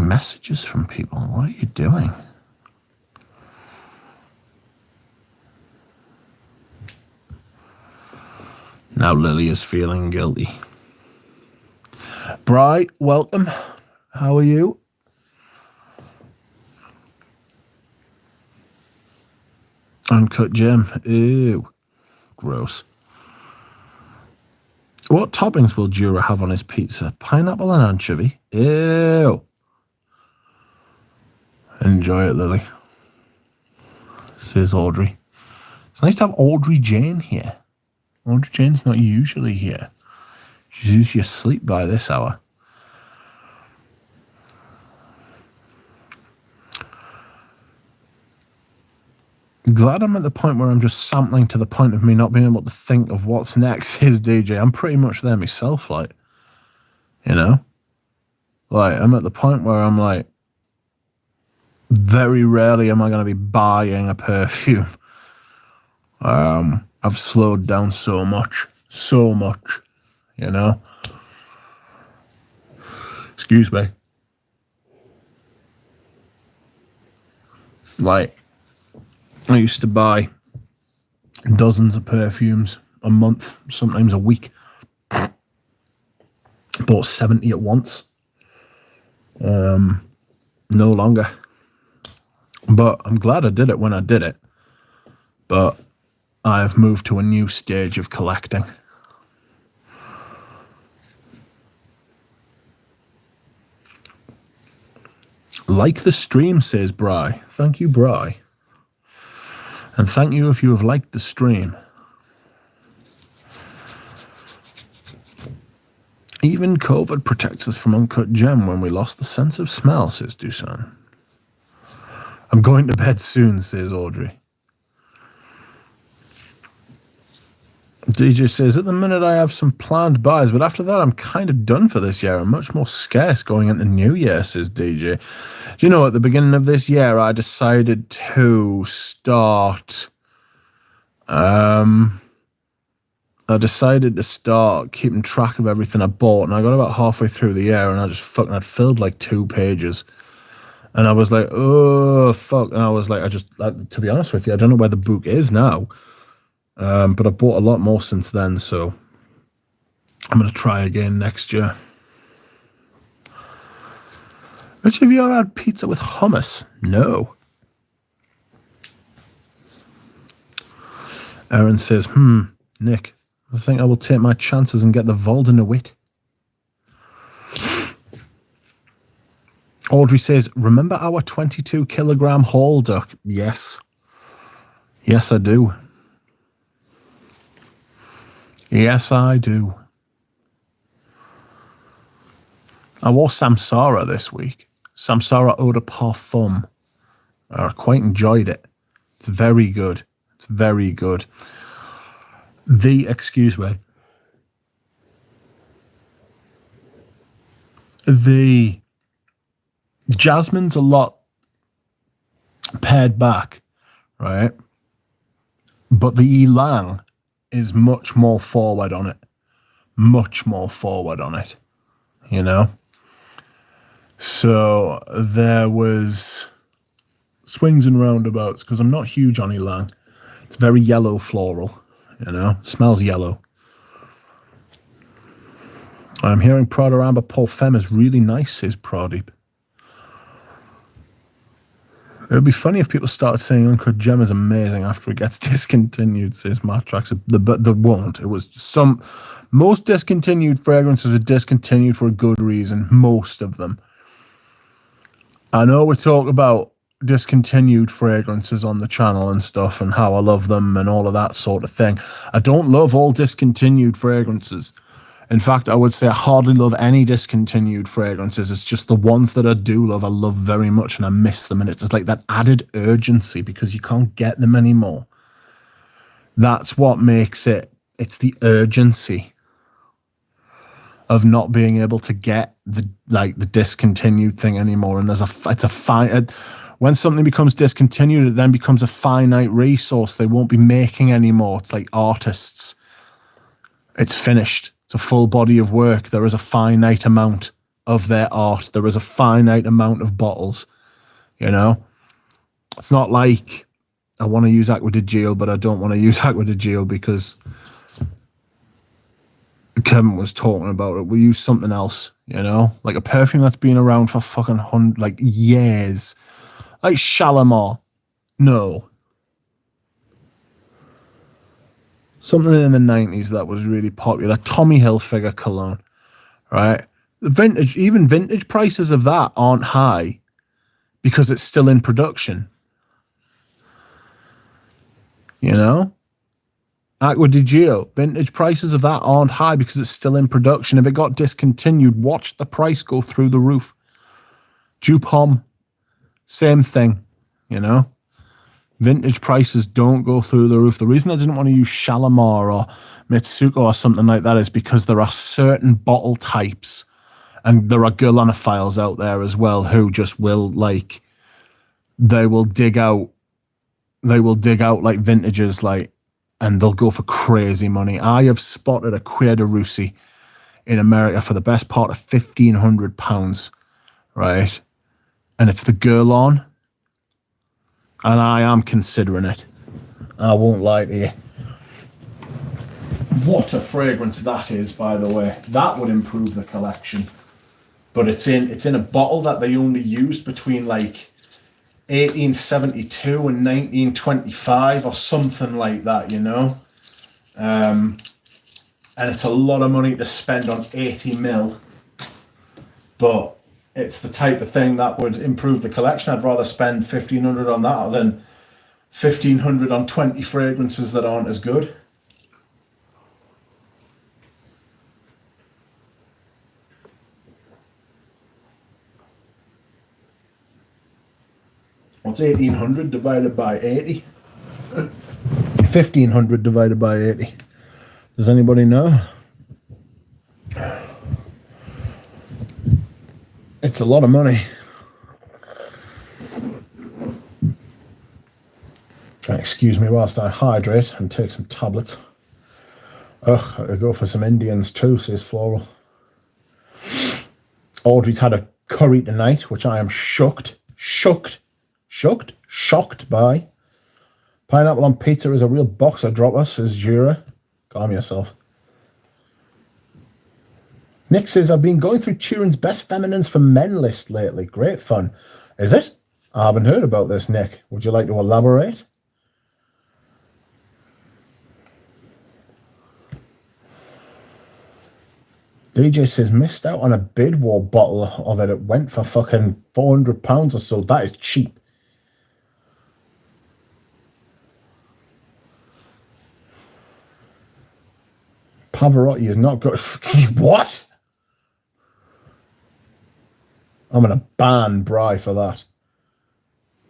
messages from people. What are you doing? Now Lily is feeling guilty. Bri, welcome. How are you? Uncut gem. Ew. Gross. What toppings will Jura have on his pizza? Pineapple and anchovy? Ew. Enjoy it, Lily. Says Audrey. It's nice to have Audrey Jane here. Audrey Jane's not usually here. She's usually asleep by this hour. Glad I'm at the point where I'm just sampling to the point of me not being able to think of what's next, says DJ. I'm pretty much there myself, like, you know? Like, I'm at the point where I'm like, very rarely am I going to be buying a perfume. I've slowed down so much, you know? Excuse me. Like, I used to buy dozens of perfumes a month, sometimes a week. Bought 70 at once. No longer. But I'm glad I did it when I did it. But I've moved to a new stage of collecting. Like the stream, says Bri. Thank you, Bri. And thank you if you have liked the stream. Even COVID protects us from uncut gem when we lost the sense of smell, says Dusan. I'm going to bed soon, says Audrey. DJ says, at the minute I have some planned buys, but after that I'm kind of done for this year. I'm much more scarce going into New Year, says DJ. Do you know, at the beginning of this year, I decided to start... I decided to start keeping track of everything I bought, and I got about halfway through the year, and I'd filled like 2 pages. And I was like, oh, fuck. And I was like, to be honest with you, I don't know where the book is now. But I've bought a lot more since then, so I'm going to try again next year. Which have you ever had pizza with hummus? No. Aaron says, Nick, I think I will take my chances and get the Voldenowit. Audrey says, remember our 22 kilogram haul, Duck? Yes. Yes, I do. Yes, I do. I wore Samsara this week. Samsara Eau de Parfum. I quite enjoyed it. It's very good. It's very good. Excuse me. The Jasmine's a lot pared back, right? But the Ylang is much more forward on it. Much more forward on it, you know? So there was swings and roundabouts, because I'm not huge on Ylang. It's very yellow floral, you know? Smells yellow. I'm hearing Prada Amber Paul Femme is really nice, says Pradeep. It would be funny if people started saying Uncut Gem is amazing after it gets discontinued, says Matrax. But they won't. It was most discontinued fragrances are discontinued for a good reason. Most of them. I know we talk about discontinued fragrances on the channel and stuff and how I love them and all of that sort of thing. I don't love all discontinued fragrances. In fact, I would say I hardly love any discontinued fragrances. It's just the ones that I do love, I love very much and I miss them. And it's just like that added urgency because you can't get them anymore. That's what makes it. It's the urgency of not being able to get the discontinued thing anymore. And when something becomes discontinued, it then becomes a finite resource. They won't be making anymore. It's like artists. It's finished. It's a full body of work. There is a finite amount of their art. There is a finite amount of bottles, you know? It's not like I want to use Aqua di Gio, but I don't want to use Aqua di Gio because Kevin was talking about it. We use something else, you know? Like a perfume that's been around for fucking years. Like Shalimar. No. Something in the 90s that was really popular. Tommy Hilfiger cologne, right? Even vintage prices of that aren't high because it's still in production. You know? Aqua di Gio, vintage prices of that aren't high because it's still in production. If it got discontinued, watch the price go through the roof. Dupe Homme, same thing, you know? Vintage prices don't go through the roof. The reason I didn't want to use Shalimar or Mitsuko or something like that is because there are certain bottle types, and there are girlonophiles out there as well who just will they will dig out like vintages and they'll go for crazy money. I have spotted a Cuir de Russie in America for the best part of £1,500, right? And it's the Guerlain. And I am considering it. I won't lie to you. What a fragrance that is, by the way. That would improve the collection. But it's in a bottle that they only used between 1872 and 1925 or something like that, you know? And it's a lot of money to spend on 80ml. But it's the type of thing that would improve the collection. I'd rather spend $1,500 on that than $1,500 on 20 fragrances that aren't as good. What's 1,800 divided by 80? 1,500 divided by 80. Does anybody know? It's a lot of money. Excuse me whilst I hydrate and take some tablets. Oh, I could go for some Indians too, says Floral. Audrey's had a curry tonight, which I am shocked by. Pineapple on pizza is a real boxer dropper, says Jura. Calm yourself. Nick says, I've been going through Turin's best feminines for men list lately. Great fun. Is it? I haven't heard about this, Nick. Would you like to elaborate? DJ says, missed out on a bid war bottle of it. It went for fucking £400 or so. That is cheap. Pavarotti is not good. What? I'm going to ban Bry for that.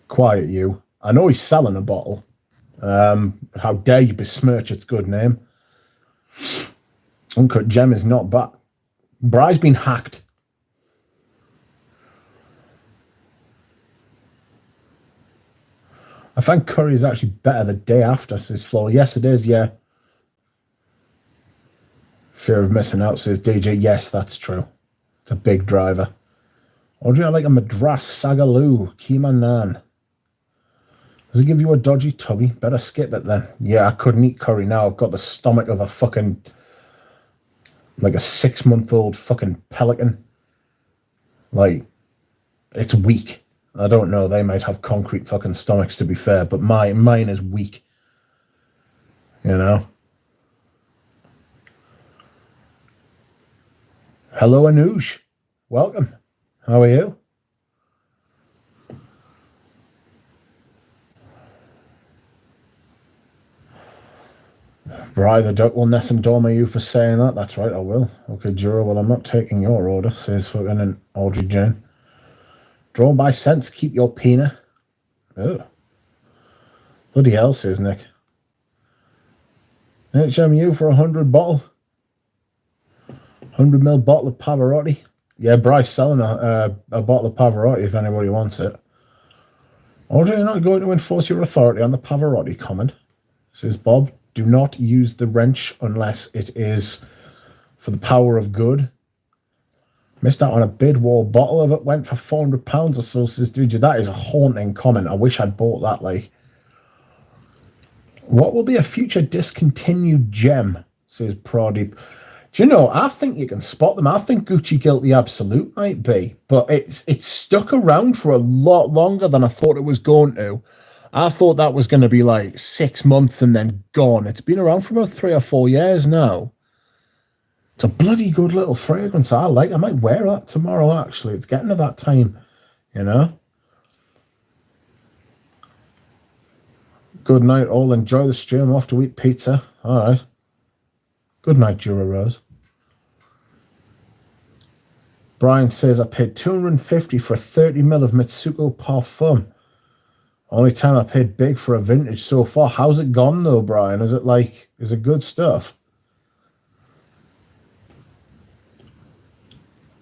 Quiet you. I know he's selling a bottle. How dare you besmirch its good name. Uncut Gem is not bad. Bry's been hacked. I find curry is actually better the day after, says Flo. Yes, it is, yeah. Fear of missing out, says DJ. Yes, that's true. It's a big driver. Audrey, I like a Madras Sagaloo Keema Naan. Does it give you a dodgy tubby? Better skip it then. Yeah, I couldn't eat curry now. I've got the stomach of a fucking... like a 6-month-old fucking pelican. Like, it's weak. I don't know. They might have concrete fucking stomachs, to be fair, but mine is weak. You know? Hello, Anuj. Welcome. How are you? Bry the duck will nest and dormer you for saying that. That's right, I will. Okay, Jura, well, I'm not taking your order, says fucking Audrey Jane. Drawn by sense, keep your pina. Oh. Bloody hell, says Nick. HMU for 100 bottle. 100ml bottle of Pavarotti. Yeah, Bry's selling a bottle of Pavarotti if anybody wants it. Audrey, you're not going to enforce your authority on the Pavarotti comment, says Bob. Do not use the wrench unless it is for the power of good. Missed out on a bid war bottle of it. Went for £400 or so, says DJ. That is a haunting comment. I wish I'd bought that, like. What will be a future discontinued gem, says Pradeep. Do you know, I think you can spot them. I think Gucci Guilty Absolute might be. But it's stuck around for a lot longer than I thought it was going to. I thought that was going to be like 6 months and then gone. It's been around for about 3 or 4 years now. It's a bloody good little fragrance. I might wear that tomorrow, actually. It's getting to that time, you know. Good night, all. Enjoy the stream. I'm off to eat pizza. All right. Good night, Jura Rose. Brian says, I paid $250 for a 30ml of Mitsuko Parfum. Only time I paid big for a vintage so far. How's it gone, though, Brian? Is it good stuff?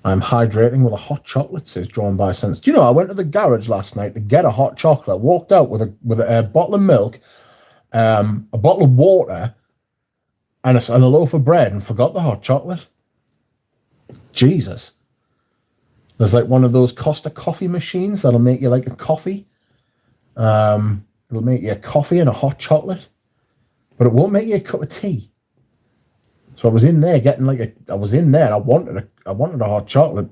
I'm hydrating with a hot chocolate, says Drawn by Sense. Do you know, I went to the garage last night to get a hot chocolate, walked out with a bottle of milk, a bottle of water, and a loaf of bread, and forgot the hot chocolate. Jesus. There's like one of those Costa coffee machines that'll make you like a coffee. It'll make you a coffee and a hot chocolate, but it won't make you a cup of tea. So I was in there I was in there and I wanted a hot chocolate.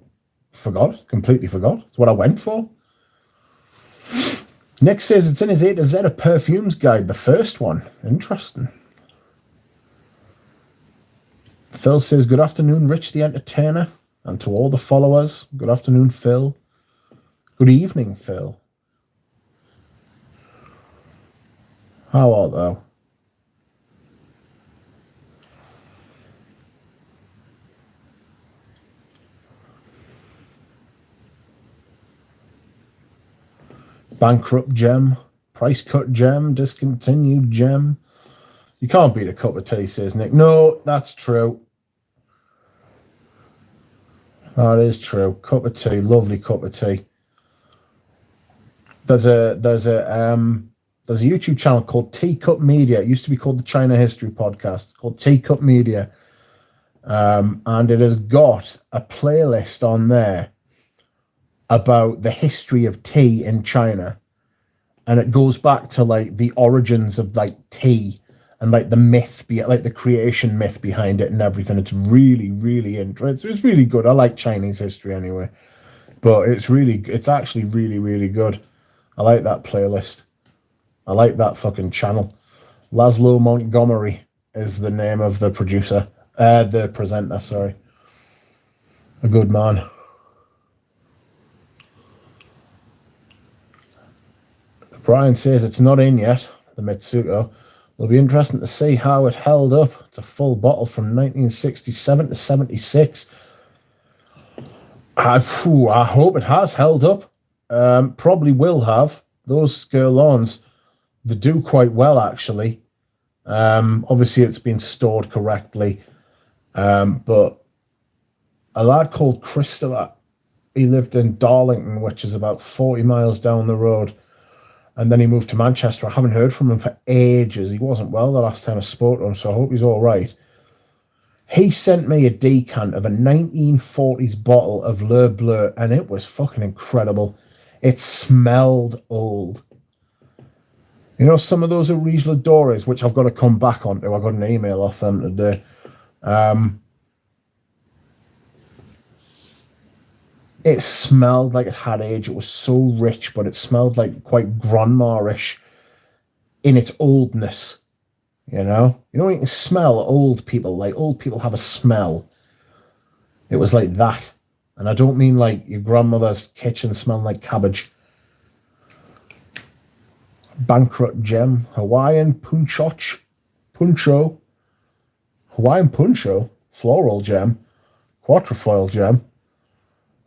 Completely forgot. It's what I went for. Nick says it's in his A to Z of perfumes guide, the first one. Interesting. Phil says, good afternoon, Rich the Entertainer, and to all the followers. Good afternoon, Phil. Good evening, Phil. How art thou? Bankrupt gem, price cut gem, discontinued gem. You can't beat a cup of tea, says Nick. No, that's true. That is true. Cup of tea, lovely cup of tea. There's a YouTube channel called Teacup Media. It used to be called the China History Podcast, called Teacup Media. And it has got a playlist on there about the history of tea in China. And it goes back to like the origins of like tea and like the myth, like the creation myth behind it and everything. It's really, really interesting. It's really good. I like Chinese history anyway, but it's actually really, really good. I like that playlist. I like that fucking channel. Laszlo Montgomery is the name of the producer, the presenter, sorry. A good man. Brian says it's not in yet, the Mitsuko. It'll be interesting to see how it held up. It's a full bottle from 1967 to 76. I hope it has held up. Probably will have. Those Guerlains, they do quite well, actually. Obviously, it's been stored correctly. But a lad called Christopher, he lived in Darlington, which is about 40 miles down the road. And then he moved to Manchester. I haven't heard from him for ages. He wasn't well the last time I spoke to him, so I hope he's all right. He sent me a decant of a 1940s bottle of Le Bleu, and it was fucking incredible. It smelled old. You know, some of those Original Dores, which I've got to come back onto. I got an email off them today. It smelled like it had age. It was so rich, but it smelled like quite grandma-ish in its oldness. You know, you can smell old people. Like old people have a smell. It was like that, and I don't mean like your grandmother's kitchen smelling like cabbage. Bankrupt gem, Hawaiian puncho, Hawaiian puncho, floral gem, quatrefoil gem.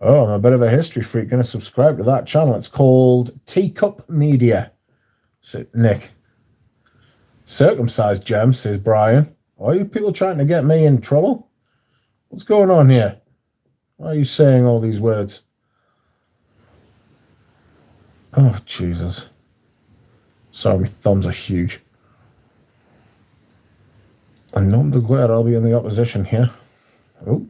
Oh, I'm a bit of a history freak. Going to subscribe to that channel. It's called Teacup Media. So, Nick. Circumcised gem, says Brian. Are you people trying to get me in trouble? What's going on here? Why are you saying all these words? Oh, Jesus. Sorry, my thumbs are huge. And nom de guerre, I'll be in the opposition here. Oh.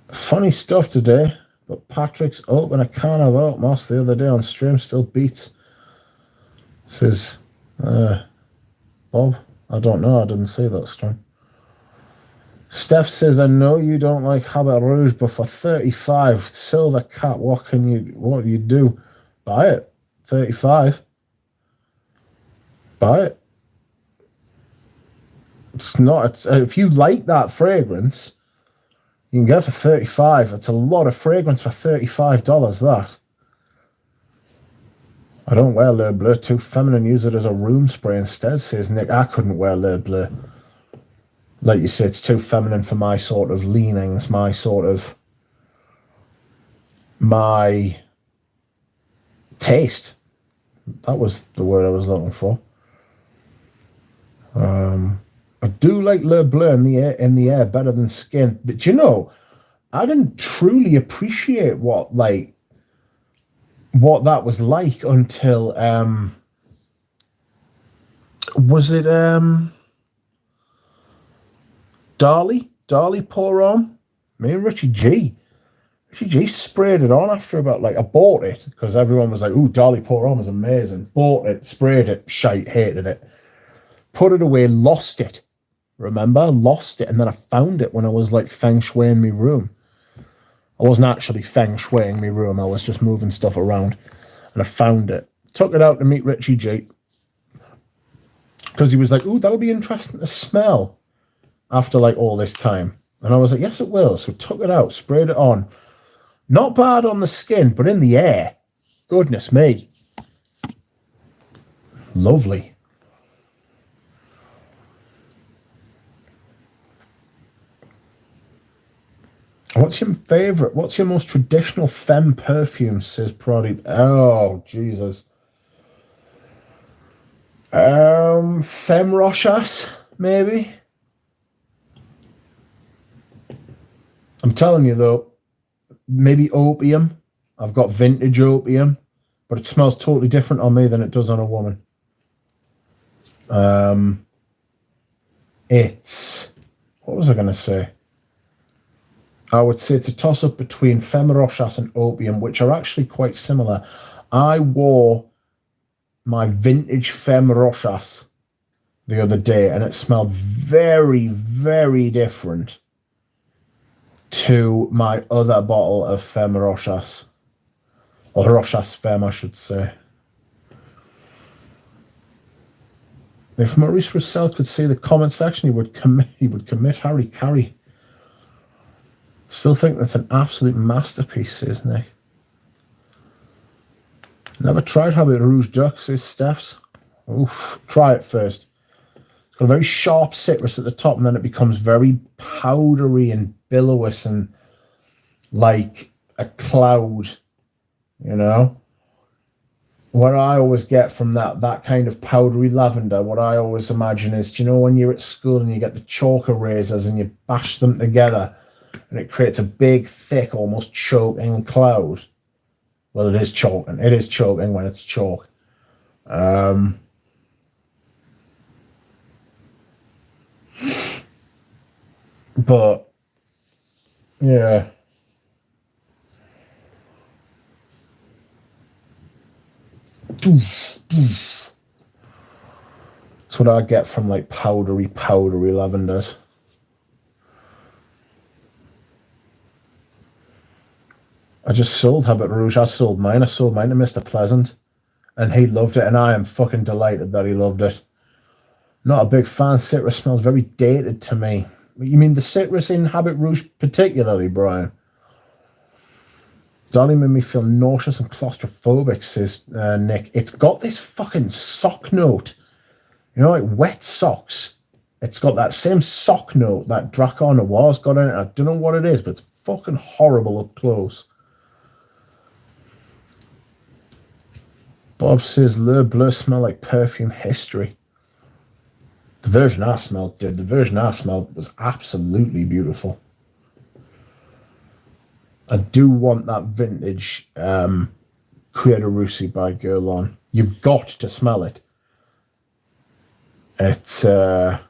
Funny stuff today, but Patrick's open a can of Oatmoss the other day on stream still beats. Says, Bob, I don't know, I didn't see that stream. Steph says, I know you don't like Habit Rouge, but for 35, silver cap, what do you do? Buy it. 35. Buy it. It's not, if you like that fragrance, you can get it for 35. It's a lot of fragrance for $35, that. I don't wear Le Bleu. Too feminine. Use it as a room spray instead, says Nick. I couldn't wear Le Bleu. Like you said, it's too feminine for my sort of leanings, my taste. That was the word I was looking for. I do like Le Bleu in the air better than skin. Do you know, I didn't truly appreciate what that was like until was it Darlie Pour On? Me and Richie G sprayed it on after about, I bought it because everyone was like, ooh, Darlie Pour On was amazing. Bought it, sprayed it, shite, hated it. Put it away, lost it. Remember? Lost it, and then I found it when I was feng shuiing my room. I wasn't actually feng shuiing my room, I was just moving stuff around, and I found it. Took it out to meet Richie G because he was like, ooh, that'll be interesting to smell after all this time. And I was like, yes, it will. So took it out, sprayed it on. Not bad on the skin, but in the air, goodness me. Lovely. What's your favourite? What's your most traditional femme perfume, says Pradeep. Oh, Jesus. Femme Rochas, maybe? I'm telling you, though, maybe Opium. I've got vintage Opium, but it smells totally different on me than it does on a woman. What was I going to say? I would say it's a toss-up between Femme Rochas and Opium, which are actually quite similar. I wore my vintage Femme Rochas the other day, and it smelled very, very different to my other bottle of Femme Rochas, or Rochas Femme, I should say. If Maurice Roussel could see the comment section, he would commit Harry Carey. Still think that's an absolute masterpiece, says Nick. Never tried Habit Rouge Duck, says Steph's. Oof, try it first. It's got a very sharp citrus at the top, and then it becomes very powdery and billowy and like a cloud, you know? What I always get from that kind of powdery lavender, what I always imagine is, do you know when you're at school and you get the chalk erasers and you bash them together and it creates a big, thick, almost choking cloud? Well, it is choking. It is choking when it's chalk. But, yeah. That's what I get from like powdery lavenders. I just sold Habit Rouge. I sold mine to Mr. Pleasant, and he loved it, and I am fucking delighted that he loved it. Not a big fan. Citrus smells very dated to me. You mean the citrus in Habit Rouge particularly, Brian? Darling made me feel nauseous and claustrophobic, says Nick. It's got this fucking sock note. You know, like wet socks. It's got that same sock note that Drakkar Noir's got in it. I don't know what it is, but it's fucking horrible up close. Bob says Le Bleu smell like perfume history. The version I smelled did. The version I smelled was absolutely beautiful. I do want that vintage Cuir de Russie by Guerlain. You've got to smell it. It's a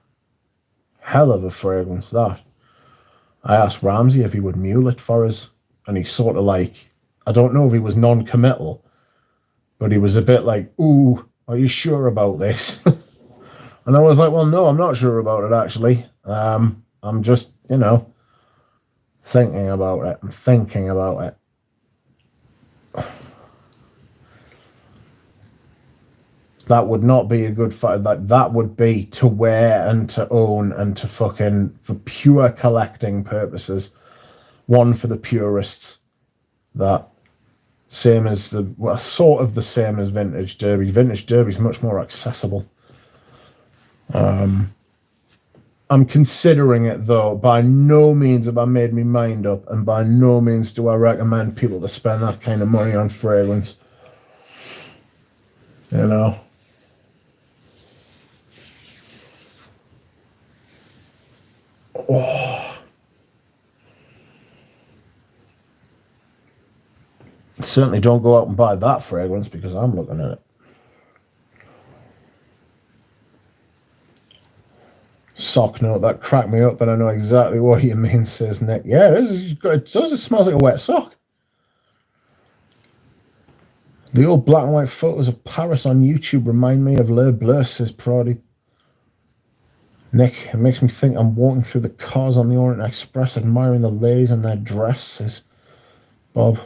hell of a fragrance, that. I asked Ramsey if he would mule it for us, and he sort of like, I don't know if he was non-committal, but he was a bit like, ooh, are you sure about this? And I was like, well, no, I'm not sure about it, actually. I'm just, you know, thinking about it. I'm thinking about it. That would not be a good fight. That would be to wear and to own and to fucking, for pure collecting purposes. One for the purists. That same as the, well, sort of the same as Vintage Derby. Vintage Derby is much more accessible. I'm considering it, though. By no means have I made my mind up, and by no means do I recommend people to spend that kind of money on fragrance. You know? Oh. Certainly don't go out and buy that fragrance, because I'm looking at it. Sock note, that cracked me up, but I know exactly what you mean, says Nick. Yeah, it does. It smells like a wet sock. The old black and white photos of Paris on YouTube remind me of Le Bleu, says Proddy. Nick, it makes me think I'm walking through the cars on the Orient Express admiring the ladies in their dress, says Bob.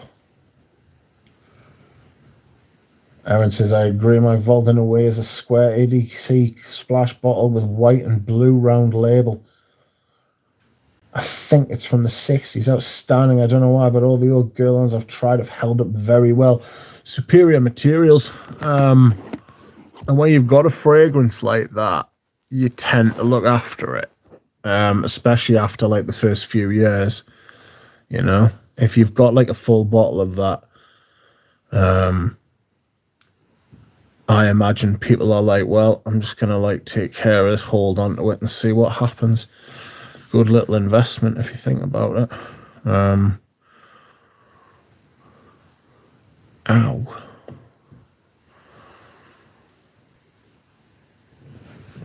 Aaron says, I agree, my Volden Away is a square ADC splash bottle with white and blue round label. I think it's from the 60s. Outstanding. I don't know why, but all the old Guerlains I've tried have held up very well. Superior materials. And when you've got a fragrance like that, you tend to look after it. Especially after like the first few years. You know? If you've got like a full bottle of that, I imagine people are like, well, I'm just going to like take care of this, hold on to it and see what happens. Good little investment if you think about it. Ow.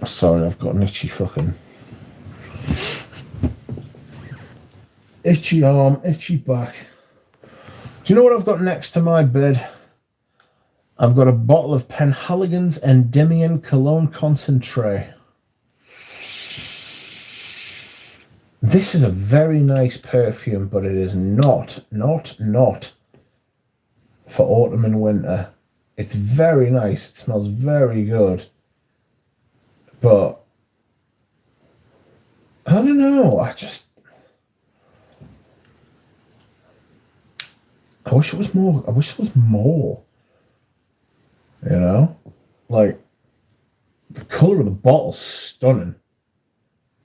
Sorry, I've got an itchy fucking... itchy arm, itchy back. Do you know what I've got next to my bed? I've got a bottle of Penhaligon's Endymion Cologne Concentrate. This is a very nice perfume, but it is not for autumn and winter. It's very nice. It smells very good. But I don't know. I wish it was more. I wish it was more. You know? Like, the colour of the bottle's stunning.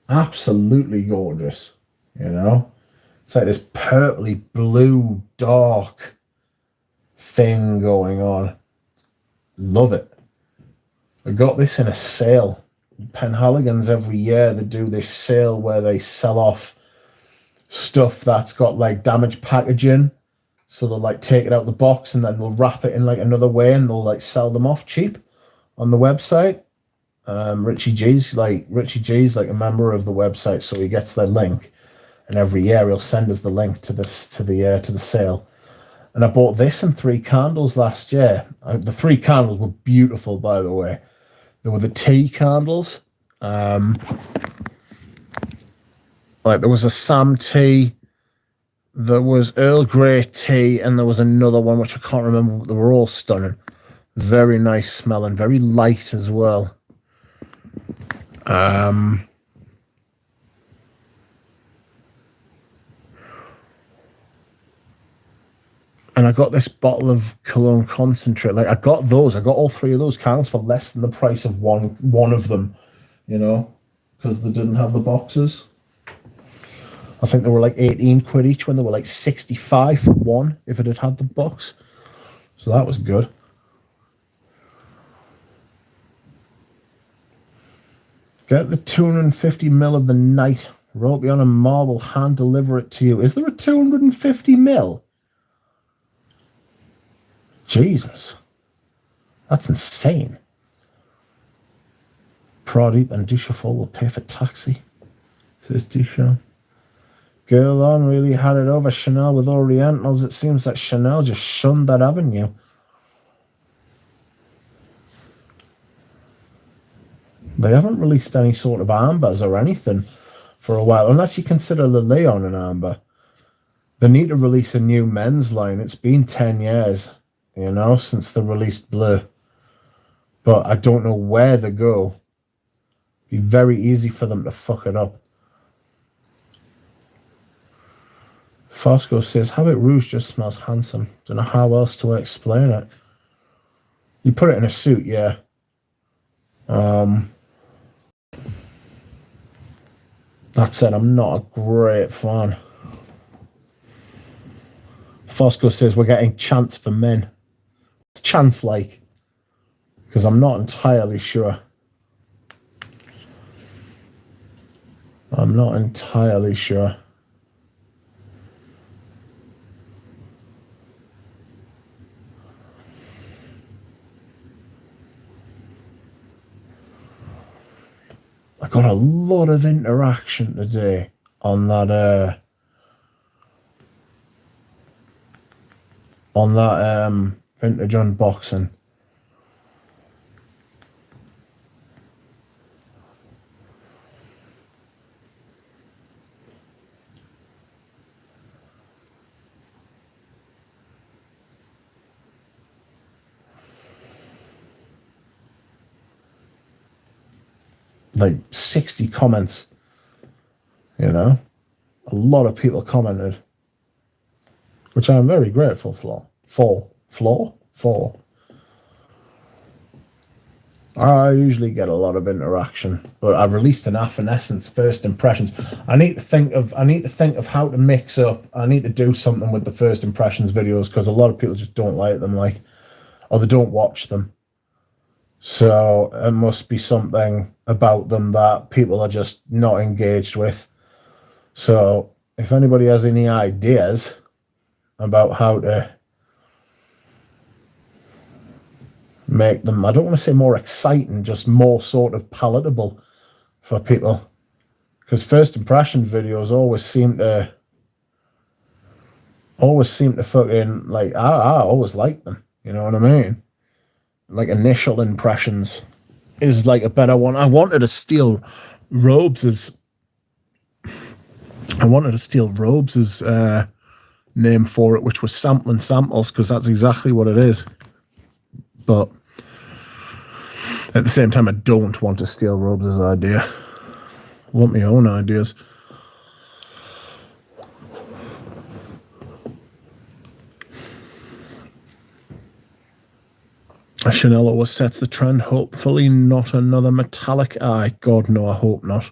Absolutely gorgeous. You know? It's like this purpley blue dark thing going on. Love it. I got this in a sale. Penhaligon's every year they do this sale where they sell off stuff that's got like damaged packaging. So they'll like take it out of the box and then they'll wrap it in like another way and they'll like sell them off cheap on the website. Richie G's like a member of the website, so he gets their link, and every year he'll send us the link to the sale. And I bought this and 3 candles last year. The 3 candles were beautiful, by the way. They were the tea candles. Like there was a Sam tea, there was Earl Grey tea, and there was another one which I can't remember. They were all stunning. Very nice smelling, very light as well. And I got this bottle of cologne concentrate. Like I got all 3 of those candles for less than the price of one of them, you know, because they didn't have the boxes. I think they were like 18 quid each when they were like 65 for one if it had had the box. So that was good. Get the 250ml of the night. Wrote me on a marble, hand deliver it to you. Is there a 250ml? Jesus. That's insane. Pradeep and Duchefort will pay for taxi, says Duchamp. Girl on really had it over Chanel with Orientals. It seems that Chanel just shunned that avenue. They haven't released any sort of ambers or anything for a while, unless you consider the Leon an amber. They need to release a new men's line. It's been 10 years, you know, since they released Bleu. But I don't know where they go. It'd be very easy for them to fuck it up. Fosco says, Habit Rouge just smells handsome. Don't know how else to explain it. You put it in a suit, yeah. That said, I'm not a great fan. Fosco says we're getting chance for men. Chance like. Because I'm not entirely sure. I'm not entirely sure. I got a lot of interaction today on that vintage unboxing. Like 60 comments, you know, a lot of people commented, which I'm very grateful for. I usually get a lot of interaction, but I released an Evanescence first impressions. I need to think of how to mix up. I need to do something with the first impressions videos because a lot of people just don't like them, like, or they don't watch them. So it must be something about them that people are just not engaged with. So if anybody has any ideas about how to make them, I don't want to say more exciting, just more sort of palatable for people. Because first impression videos always seem to fucking, like, I always like them. You know what I mean? like initial impressions is like a better one. I wanted to steal Robes's name for it, which was Sampling Samples, because that's exactly what it is. But at the same time, I don't want to steal Robes's idea. I want my own ideas. Chanel always sets the trend. Hopefully not another metallic eye. God, no, I hope not.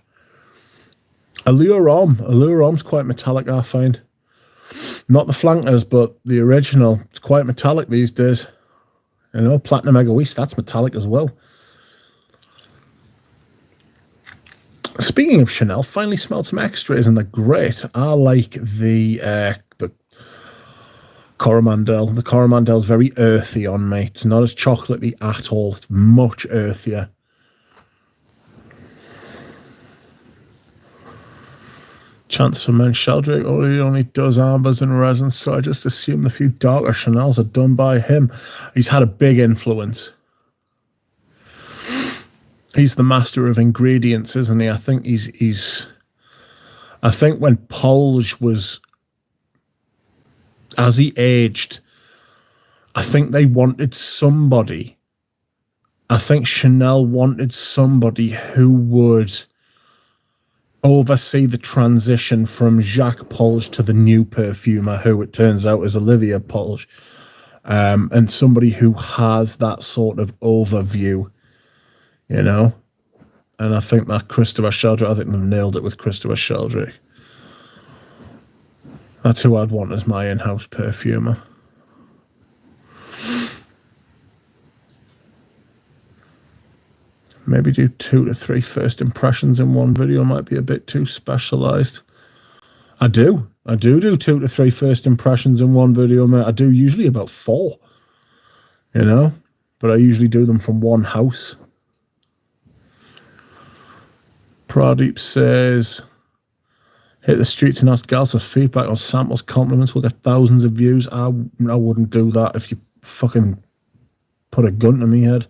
Allure Homme. Quite metallic, I find. Not the flankers, but the original. It's quite metallic these days. You know, Platinum Egoist, that's metallic as well. Speaking of Chanel, finally smelled some extras and they're great. I like the Coromandel. The Coromandel's very earthy on me. It's not as chocolatey at all. It's much earthier. Chance for Men Sheldrake only does ambers and resins, so I just assume the few darker Chanels are done by him. He's had a big influence. He's the master of ingredients, isn't he? I think I think when Polge was, as he aged, I think they wanted somebody. I think Chanel wanted somebody who would oversee the transition from Jacques Polge to the new perfumer, who it turns out is Olivia Polge, and somebody who has that sort of overview, you know. And I think that Christopher Sheldrake, I think they've nailed it with Christopher Sheldrake. That's who I'd want as my in-house perfumer. Maybe do 2 to 3 first impressions in one video. Might be a bit too specialized. I do 2 to 3 first impressions in one video, mate. I do usually about 4, you know, but I usually do them from one house. Pradeep says, hit the streets and ask gals for feedback on samples, compliments. We'll get thousands of views. I wouldn't do that if you fucking put a gun to me head.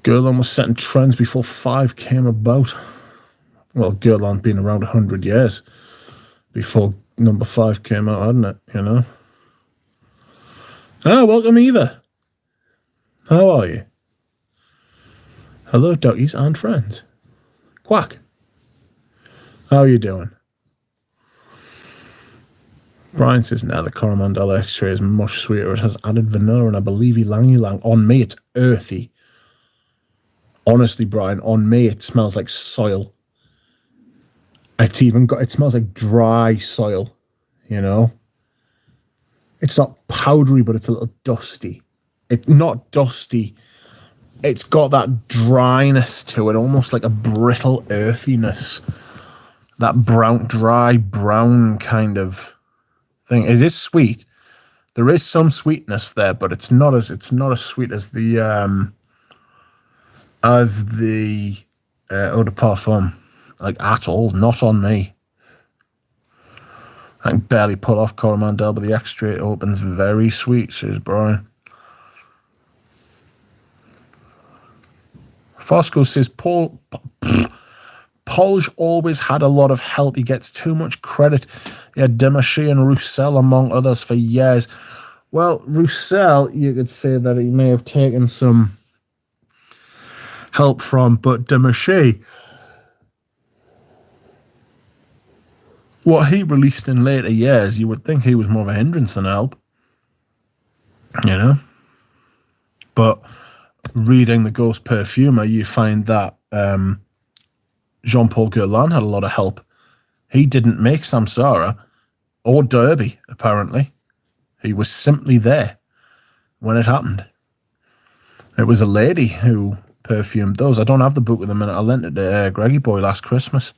Guerlain was setting trends before 5 came about. Well, Guerlain been around 100 years before number 5 came out, hadn't it? You know. Ah, welcome, Eva. How are you? Hello, doggies and friends. Quack. How are you doing? Brian says, now the Coromandel X-ray is much sweeter. It has added vanilla and I believe ylang-ylang. On me, it's earthy. Honestly, Brian, on me, it smells like soil. It smells like dry soil, you know? It's not powdery, but it's a little dusty. It's not dusty. It's got that dryness to it, almost like a brittle earthiness. That dry brown kind of thing. It is sweet. There is some sweetness there, but it's not as sweet as the eau de parfum, like at all. Not on me. I can barely pull off Coromandel, but the extra opens very sweet, says Brian. Fosco says, Polge always had a lot of help. He gets too much credit. He had Demachy and Roussel, among others, for years. Well, Roussel, you could say that he may have taken some help from, but Demachy, what he released in later years, you would think he was more of a hindrance than a help, you know. But reading The Ghost Perfumer, you find that Jean-Paul Guerlain had a lot of help. He didn't make Samsara or Derby, apparently. He was simply there when it happened. It was a lady who perfumed those. I don't have the book with a minute. I lent it to Greggy Boy last Christmas.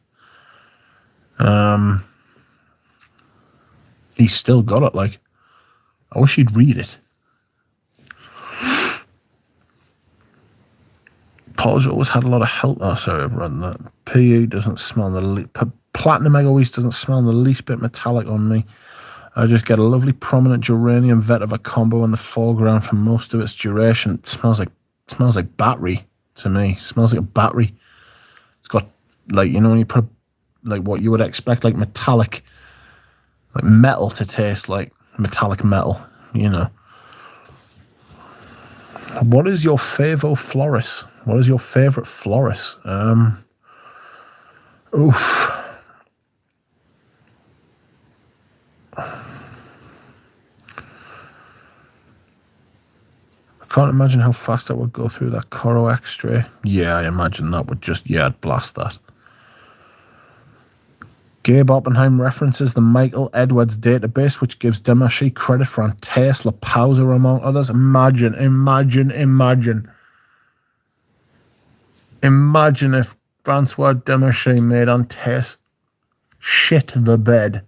He's still got it, like. I wish he'd read it. Polge always had a lot of help. Oh, sorry, I've run that. PE doesn't smell the least. Platinum Egoist doesn't smell the least bit metallic on me. I just get a lovely prominent geranium vetiver combo in the foreground for most of its duration. It smells like battery to me. It smells like a battery. It's got, like, you know, when you put like what you would expect, like metallic, like metal to taste like, metallic metal, you know. What is your favo floris? What is your favorite floris? Oof. I can't imagine how fast I would go through that Coro Extra. Yeah, I imagine that would just, yeah, I'd blast that. Gabe Oppenheim references the Michael Edwards database, which gives Demaché credit for Antaeus La Pausa, among others. Imagine if Francois Demaché made Antaeus shit the bed.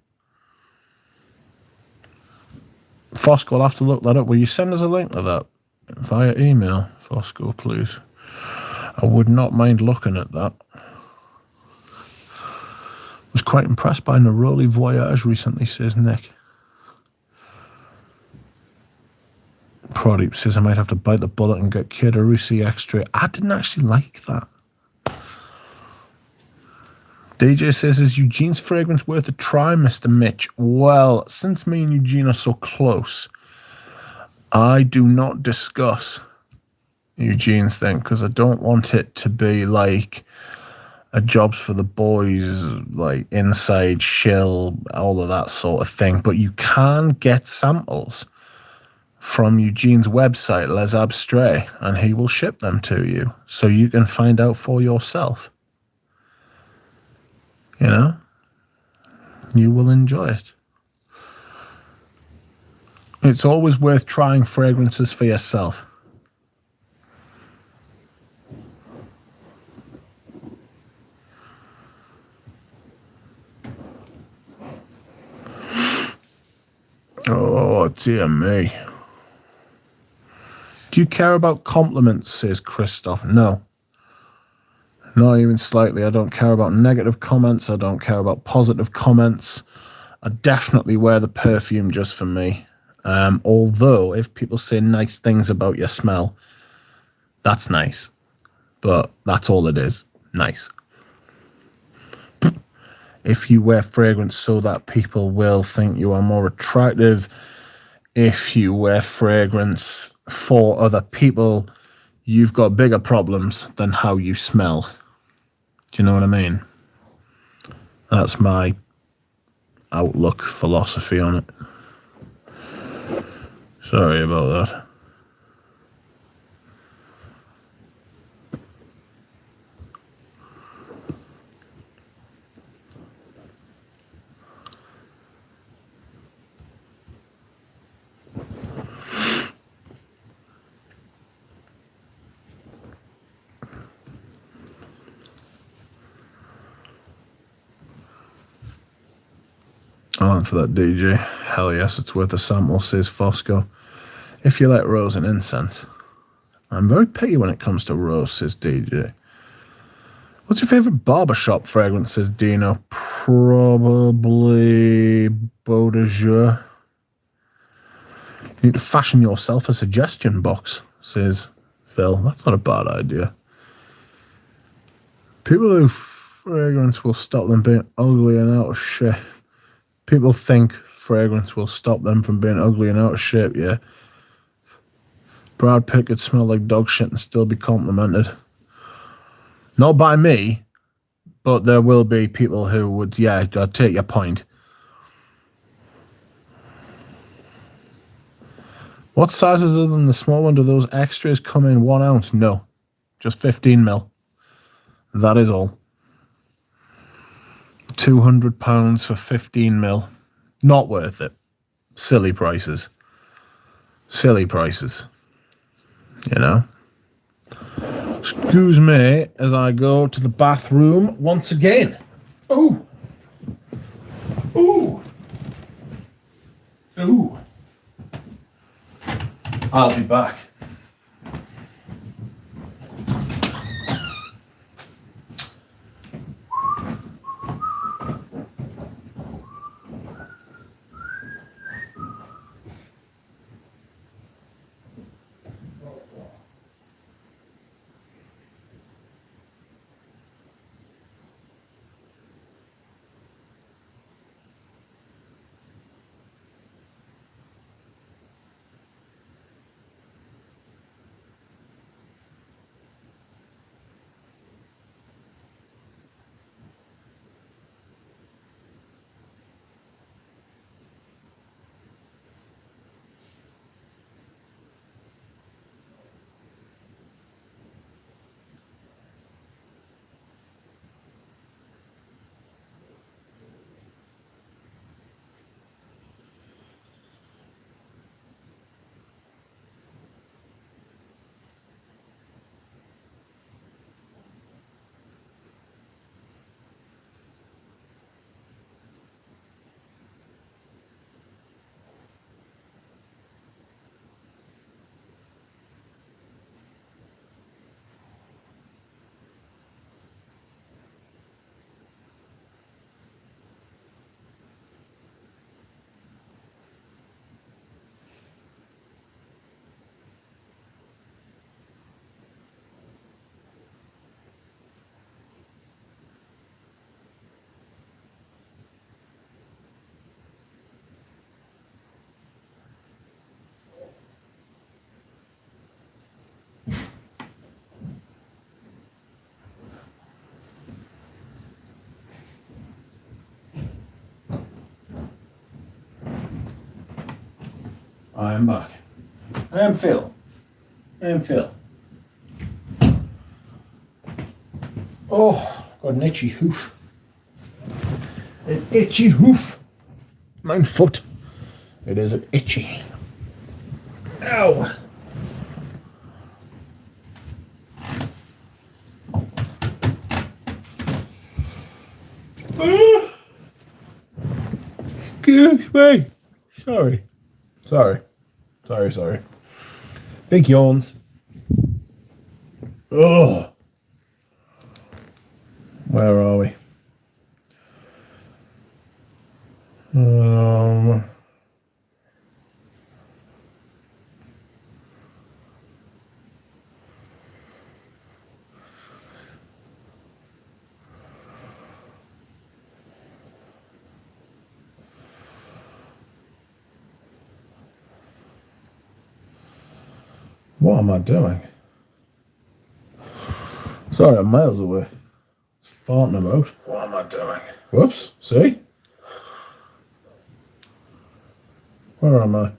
Fosco, I'll have to look that up. Will you send us a link to that via email, Fosco, please? I would not mind looking at that. Was quite impressed by Neroli Voyage recently, says Nick. Pradeep says I might have to bite the bullet and get Kirarusi Extra. I didn't actually like that. DJ says, is Eugene's fragrance worth a try, Mr. Mitch? Well, since me and Eugene are so close, I do not discuss Eugene's thing because I don't want it to be like a jobs for the boys, like inside shill, all of that sort of thing. But you can get samples from Eugene's website, Les Abstraits, and he will ship them to you so you can find out for yourself. You know, you will enjoy it. It's always worth trying fragrances for yourself. Oh, dear me. Do you care about compliments, says Christoph? No. Not even slightly. I don't care about negative comments. I don't care about positive comments. I definitely wear the perfume just for me. Although, if people say nice things about your smell, that's nice. But that's all it is. Nice. If you wear fragrance so that people will think you are more attractive, if you wear fragrance for other people, you've got bigger problems than how you smell. Do you know what I mean? That's my outlook, philosophy on it. Sorry about that. I'll answer that, DJ. Hell yes, it's worth a sample, says Fosco. If you like rose and incense. I'm very picky when it comes to rose, says DJ. What's your favourite barbershop fragrance, says Dino? Probably Beau de Jour. You need to fashion yourself a suggestion box, says Phil. That's not a bad idea. People who fragrance will stop them being ugly and out of shape. People think fragrance will stop them from being ugly and out of shape, yeah. Brad Pitt could smell like dog shit and still be complimented. Not by me, but there will be people who would, yeah, I'd take your point. What sizes other than the small one do those extras come in? 1 ounce? No, just 15 mil. That is all. £200 for 15 mil. Not worth it. Silly prices. Silly prices. You know? Excuse me as I go to the bathroom once again. Ooh. Ooh. Ooh. I'll be back. I am back. I am Phil. Oh, got an itchy hoof. An itchy hoof. My foot. It is an itchy. Ow. Excuse me. Sorry. Big yawns. Oh. Where are we? What am I doing? Sorry, I'm miles away. Farting about. What am I doing? Whoops, see? Where am I?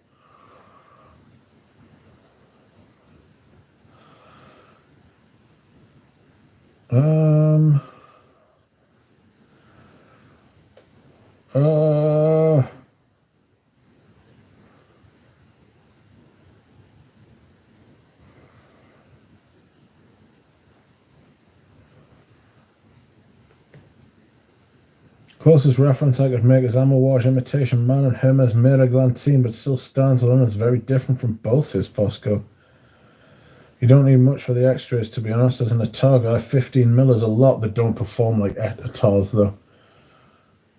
Closest reference I could make is Ammo Wash Imitation Man and Hermes Miraglantine, but still stands alone as very different from both, says Fosco. You don't need much for the extras, to be honest. As an Attar guy, 15mm is a lot that don't perform like Attars, though.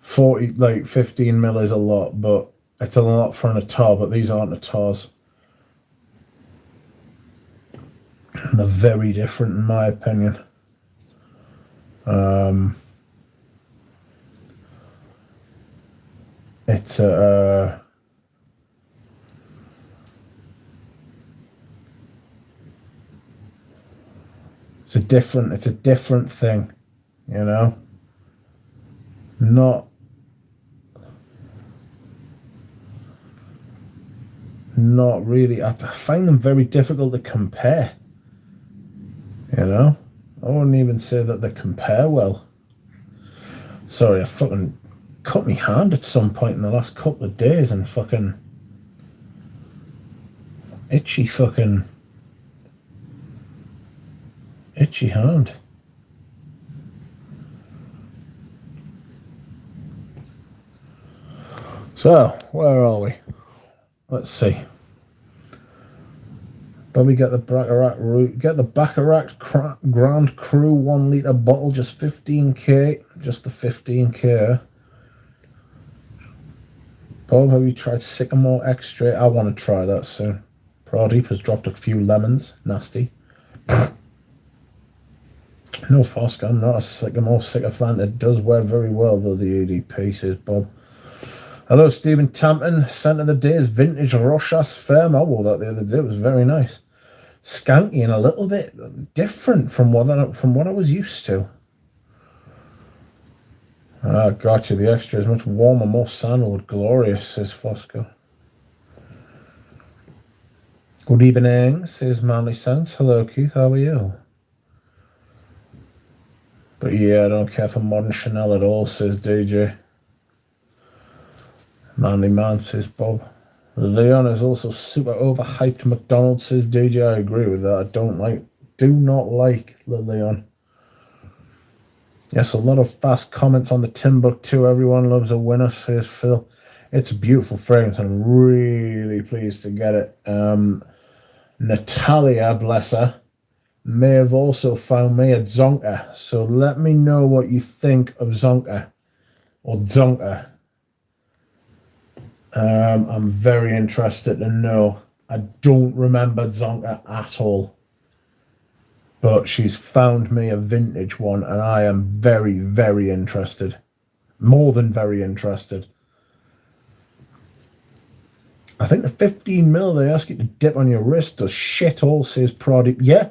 15mm is a lot, but it's a lot for an Attar, but these aren't Attars. They're very different, in my opinion. It's a different thing, you know. Not really. I find them very difficult to compare. You know, I wouldn't even say that they compare well. Sorry, I fucking cut my hand at some point in the last couple of days and fucking itchy hand. So, where are we? Let's see. Bobby, get the Baccarat Grand Cru 1 litre bottle, just 15k, just the 15k. Bob, have you tried Sycamore Extra? I want to try that soon. Pradeep has dropped a few lemons. Nasty. No, Fosca, I'm not a Sycamore sycophant. It does wear very well, though, the EDP, says Bob. Hello, Stephen Tampton. Scent of the day is Vintage Rochas Ferme. I wore that the other day. It was very nice. Skanky and a little bit different from what I was used to. Ah, gotcha. The extra is much warmer, more sandalwood. Glorious, says Fosco. Good evening, says Manly Sense. Hello, Keith. How are you? But yeah, I don't care for modern Chanel at all, says DJ. Manly Man, says Bob. Leon is also super overhyped. McDonald's, says DJ. I agree with that. I do not like the Leon. Yes, a lot of fast comments on the Timbuktu. Everyone loves a winner, says Phil. It's a beautiful fragrance. I'm really pleased to get it. Natalia, bless her, may have also found me a Zonka. So let me know what you think of Zonka. Or Zonka. I'm very interested to know. I don't remember Zonka at all. But she's found me a vintage one, and I am very, very interested. More than very interested. I think the 15mm they ask you to dip on your wrist does shit all, says Pradeep. Yeah.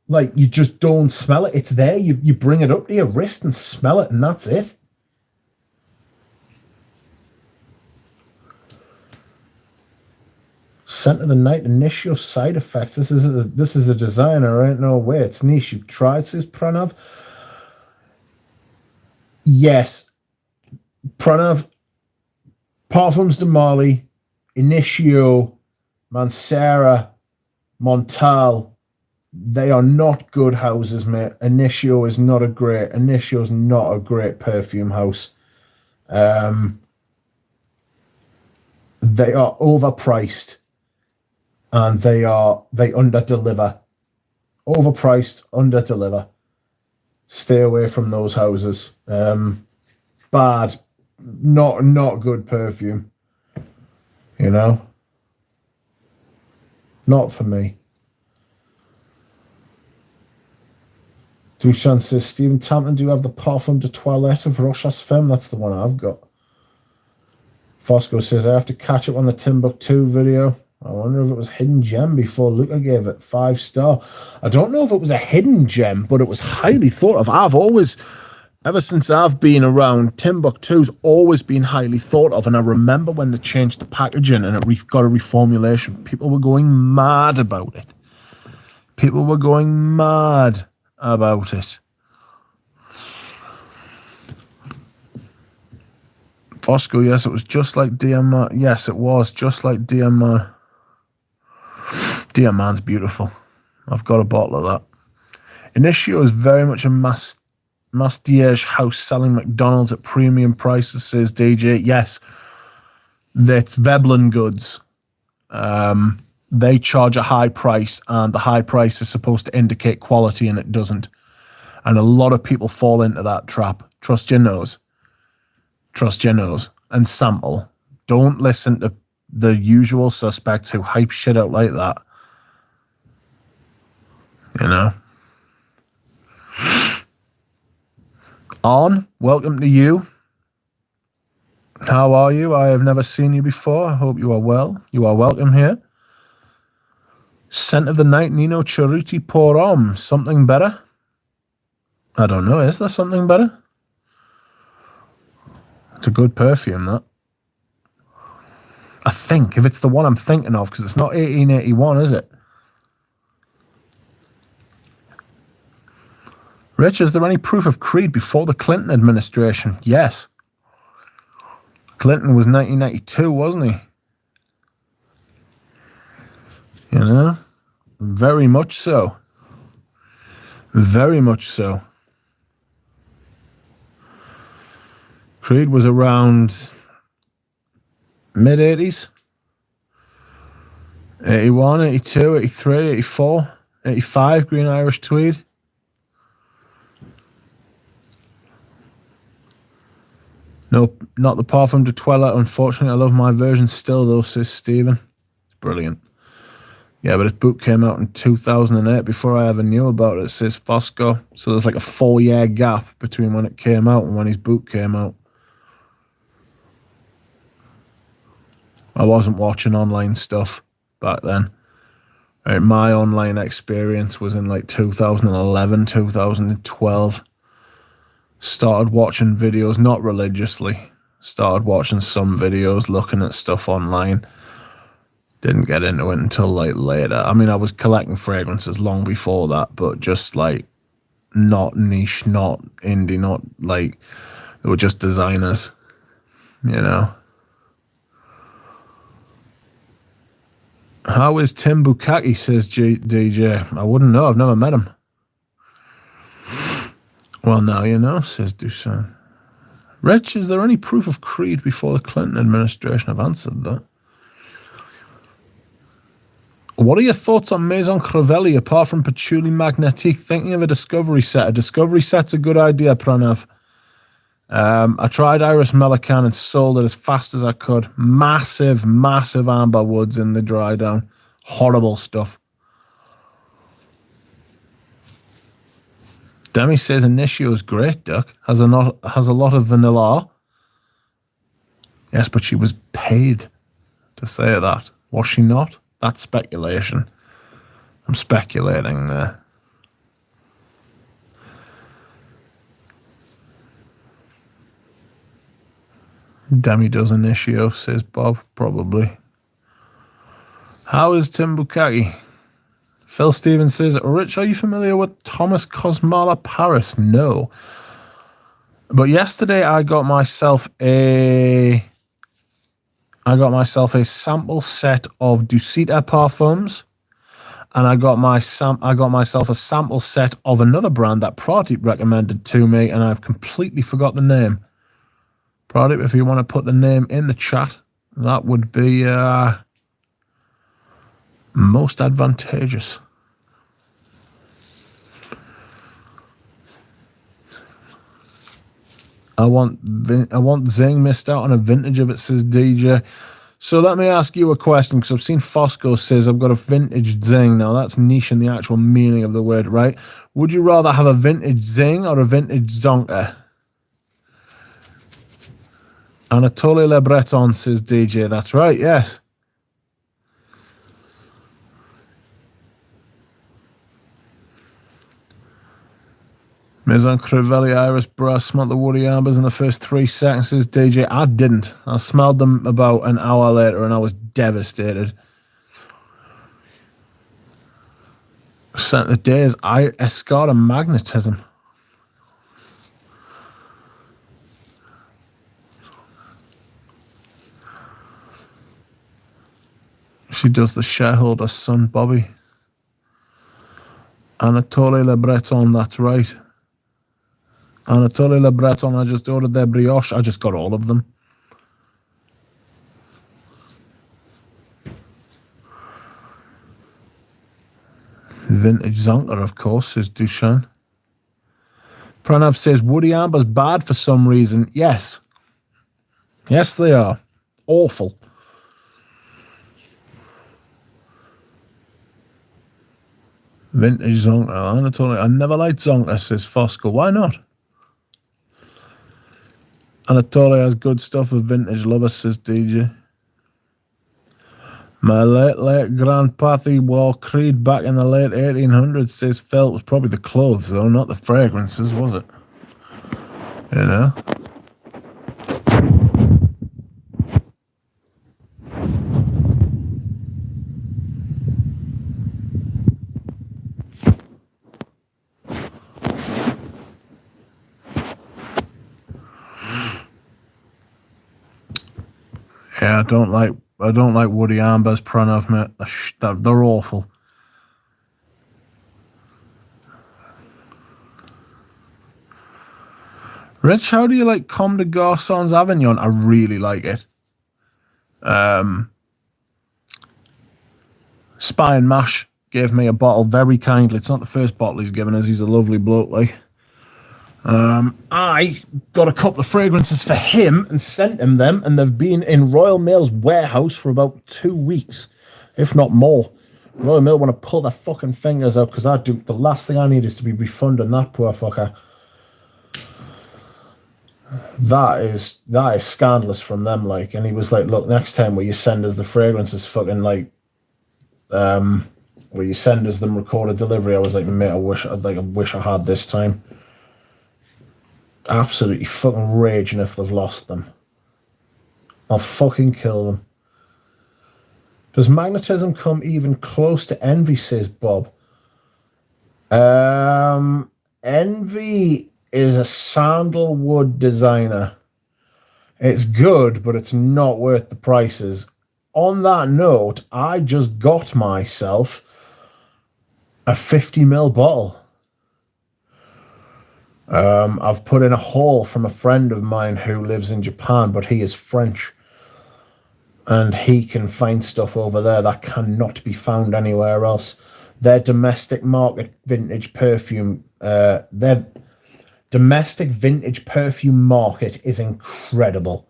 Like, you just don't smell it. It's there. You bring it up to your wrist and smell it, and that's it. Scent of the night, initial side effects. This is a designer, ain't no way. It's niche. You've tried, says Pranav. Yes. Pranav, Parfums de Marly, Initio, Mancera, Montal, they are not good houses, mate. Initio is not a great perfume house. They are overpriced and they under-deliver. Overpriced, under-deliver. Stay away from those houses. Bad, not good perfume. You know? Not for me. Dushan says, Stephen Tampton, do you have the Parfum de Toilette of Rochas Femme? That's the one I've got. Fosco says, I have to catch up on the Timbuktu video. I wonder if it was Hidden Gem before Luca gave it 5 star. I don't know if it was a hidden gem, but it was highly thought of. I've always, ever since I've been around, Timbuktu's always been highly thought of. And I remember when they changed the packaging and it got a reformulation, people were going mad about it. People were going mad about it. Fosco, yes, it was just like Diamant. Yes, it was just like Diamant. Diamant's beautiful. I've got a bottle of that. Initio is very much a Mastiage house selling McDonald's at premium prices, says DJ. Yes, that's Veblen goods. They charge a high price, and the high price is supposed to indicate quality, and it doesn't. And a lot of people fall into that trap. Trust your nose. Trust your nose. And sample. Don't listen to the usual suspects who hype shit out like that. You know? On, welcome to you. How are you? I have never seen you before. I hope you are well. You are welcome here. Scent of the night, Nino Cerruti Pour Homme. Something better? I don't know. Is there something better? It's a good perfume, that. I think, if it's the one I'm thinking of, because it's not 1881, is it? Rich, is there any proof of Creed before the Clinton administration? Yes. Clinton was 1992, wasn't he? You know? Very much so. Very much so. Creed was around mid-80s. 81, 82, 83, 84, 85, Green Irish Tweed. Nope, not the Parfum de Toilette, unfortunately. I love my version still, though, says Stephen. It's brilliant. Yeah, but his book came out in 2008 before I ever knew about it, says Fosco. So there's like a 4-year gap between when it came out and when his book came out. I wasn't watching online stuff back then. Right, my online experience was in like 2011, 2012. Started watching videos, not religiously. Started watching some videos, looking at stuff online. Didn't get into it until like later. I mean, I was collecting fragrances long before that, but just like not niche, not indie, not like, they were just designers, you know. How is Tim Bukaki, says DJ. I wouldn't know, I've never met him. Well, now you know, says Dusan. Rich, is there any proof of Creed before the Clinton administration? I've answered that. What are your thoughts on Maison Crivelli apart from Patchouli Magnetique? Thinking of a discovery set. A discovery set's a good idea, Pranav. I tried Iris Melican and sold it as fast as I could. Massive, massive amber woods in the dry down. Horrible stuff. Demi says Initio is great, Duck. Has a lot of vanilla. Yes, but she was paid to say that. Was she not? That's speculation. I'm speculating there. Demi does Initio, says Bob. Probably. How is Tim Bukaki? Phil Stevens says, Rich, are you familiar with Thomas Cosmala Paris? No. But yesterday I got myself a sample set of Dusita parfums, and I got myself a sample set of another brand that Pradeep recommended to me, and I've completely forgot the name. Pradeep, if you want to put the name in the chat, that would be most advantageous. I want Zing missed out on a vintage of it, says DJ. So let me ask you a question, because I've seen Fosco says I've got a vintage Zing. Now that's niche in the actual meaning of the word, right? Would you rather have a vintage Zing or a vintage Zonka? Anatole Le Breton, says DJ. That's right, yes. Maison Crivelli Iris Brass smelled the woody ambers in the first 3 seconds, says DJ. I didn't. I smelled them about an hour later and I was devastated. Scent of the day is Escada Magnetism. She does the shareholder's son, Bobby. Anatole Le Breton, that's right. Anatole Le Breton, I just ordered their brioche. I just got all of them. Vintage Zonka, of course, says Dushan. Pranav says, Woody Amber's bad for some reason. Yes. Yes, they are. Awful. Vintage Zonka. Anatole, I never liked Zonka, says Fosco. Why not? Anatole has good stuff with vintage lovers, says DJ. My late grandpathy wore Creed back in the late 1800s, says Phil. It was probably the clothes, though, not the fragrances, was it? You know? Yeah, I don't like Woody Ambers, Pranav, mate. They're awful. Rich, how do you like Comme des Garçons Avignon? I really like it. Spy and Mash gave me a bottle very kindly. It's not the first bottle he's given us. He's a lovely bloke, like. I got a couple of fragrances for him and sent him them, and they've been in Royal Mail's warehouse for about 2 weeks, if not more. Royal Mail want to pull their fucking fingers out, because the last thing I need is to be refunding that poor fucker. That is scandalous from them, like. And he was like, look, next time where you send us the fragrances, fucking like, where you send us them recorded delivery. I was like, mate, I wish I had this time. Absolutely fucking raging if they've lost them. I'll fucking kill them. Does magnetism come even close to envy, says Bob? Envy is a sandalwood designer. It's good, but it's not worth the prices. On that note, I just got myself a 50ml bottle. I've put in a haul from a friend of mine who lives in Japan, but he is French. And he can find stuff over there that cannot be found anywhere else. Their domestic market vintage perfume, their domestic vintage perfume market is incredible.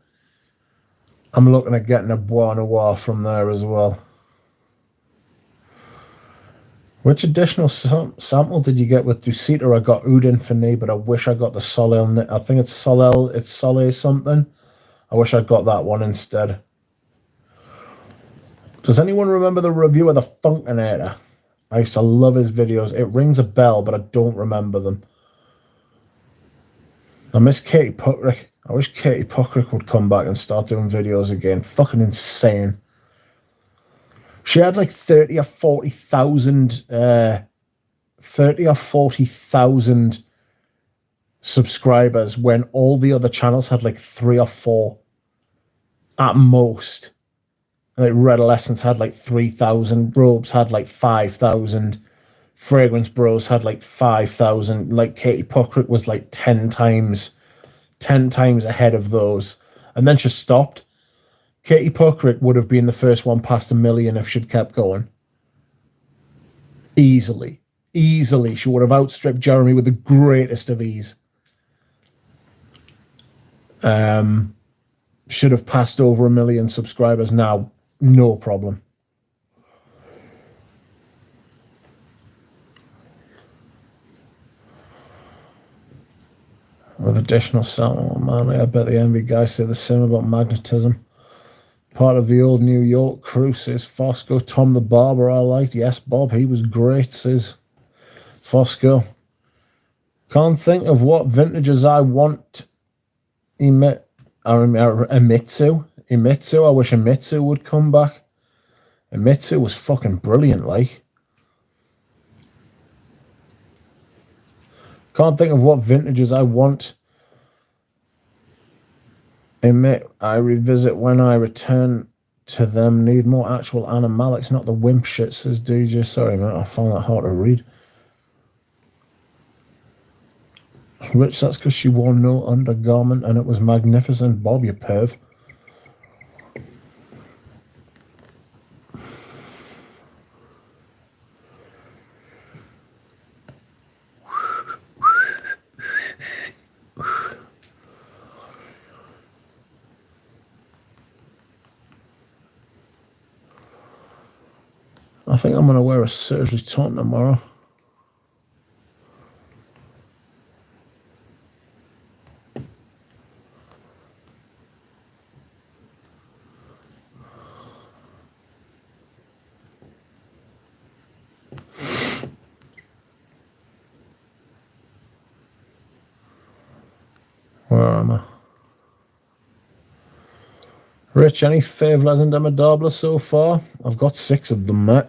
I'm looking at getting a Bois Noir from there as well. Which additional sample did you get with Dusita? I got Oud Infini, but I wish I got the Soleil. I think it's Soleil something. I wish I'd got that one instead. Does anyone remember the review of the Funkinator? I used to love his videos. It rings a bell, but I don't remember them. I miss Katie Puckrick. I wish Katie Puckrick would come back and start doing videos again. Fucking insane. She had like 30 or 40,000 subscribers when all the other channels had like 3 or 4 at most. Like Redolescence had like 3,000, Robes had like 5,000, Fragrance Bros had like 5,000, like Katie Puckrick was like 10 times ahead of those. And then she stopped. Katie Puckrick would have been the first one past 1 million if she'd kept going. Easily. She would have outstripped Jeremy with the greatest of ease. Should have passed over 1 million subscribers now. No problem. With additional sound, oh man, I bet the Envy guys say the same about Magnetism. Part of the old New York crew, says Fosco. Tom the Barber I liked. Yes, Bob, he was great, says Fosco. Can't think of what vintages I want. Emitsu. I wish Emitsu would come back. Emitsu was fucking brilliant, like. Can't think of what vintages I want. I revisit when I return to them. Need more actual animalics, not the wimp shit, says DJ. Sorry, mate, I found that hard to read. Rich, that's because she wore no undergarment and it was magnificent. Bob, you perv. I think I'm going to wear a surgery taunt tomorrow. Where am I? Rich, any favours in Demodabla so far? I've got 6 of them, mate.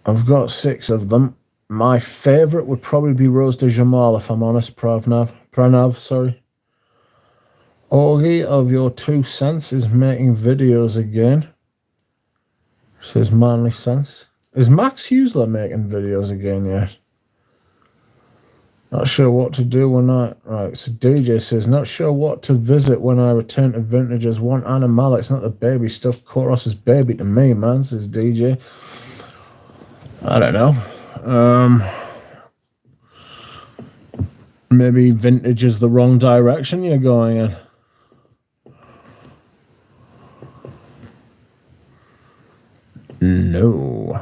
I've got 6 of them. My favourite would probably be Rose de Jamal, if I'm honest, Pranav, sorry. Augie of your 2 cents is making videos again. Says Manly Sense. Is Max Huesler making videos again yet? Not sure what to do when I... Right, so DJ says, not sure what to visit when I return to vintages. Want animalics, not the baby stuff. Koros is baby to me, man, says DJ. I don't know. Maybe vintage is the wrong direction you're going in. No.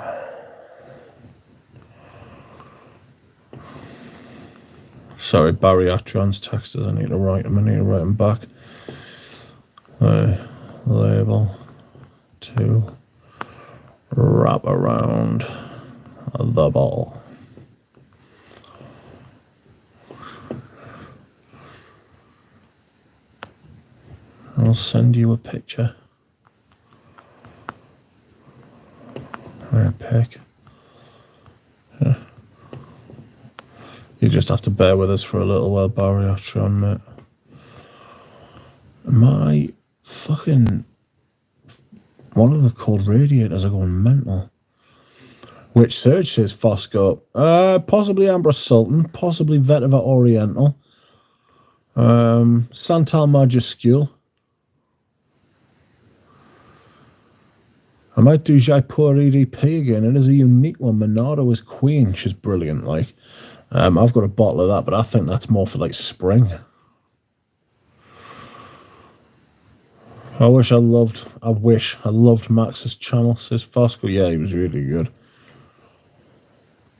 Sorry, Barry Atron's texters. I need to write them back. Label to wrap around the ball. I'll send you a picture. Pick. Yeah. You just have to bear with us for a little while, Barry Atron, mate. My fucking... What are they called? Radiators are going mental. Which Surge says Fosco? Possibly Ambrose Sultan, possibly Vetiver Oriental. Santal Majuscule. I might do Jaipur EDP again. It is a unique one. Monado is Queen. She's brilliant, like. I've got a bottle of that, but I think that's more for, like, spring. I wish I loved Max's channel, says Fosco. Yeah, he was really good.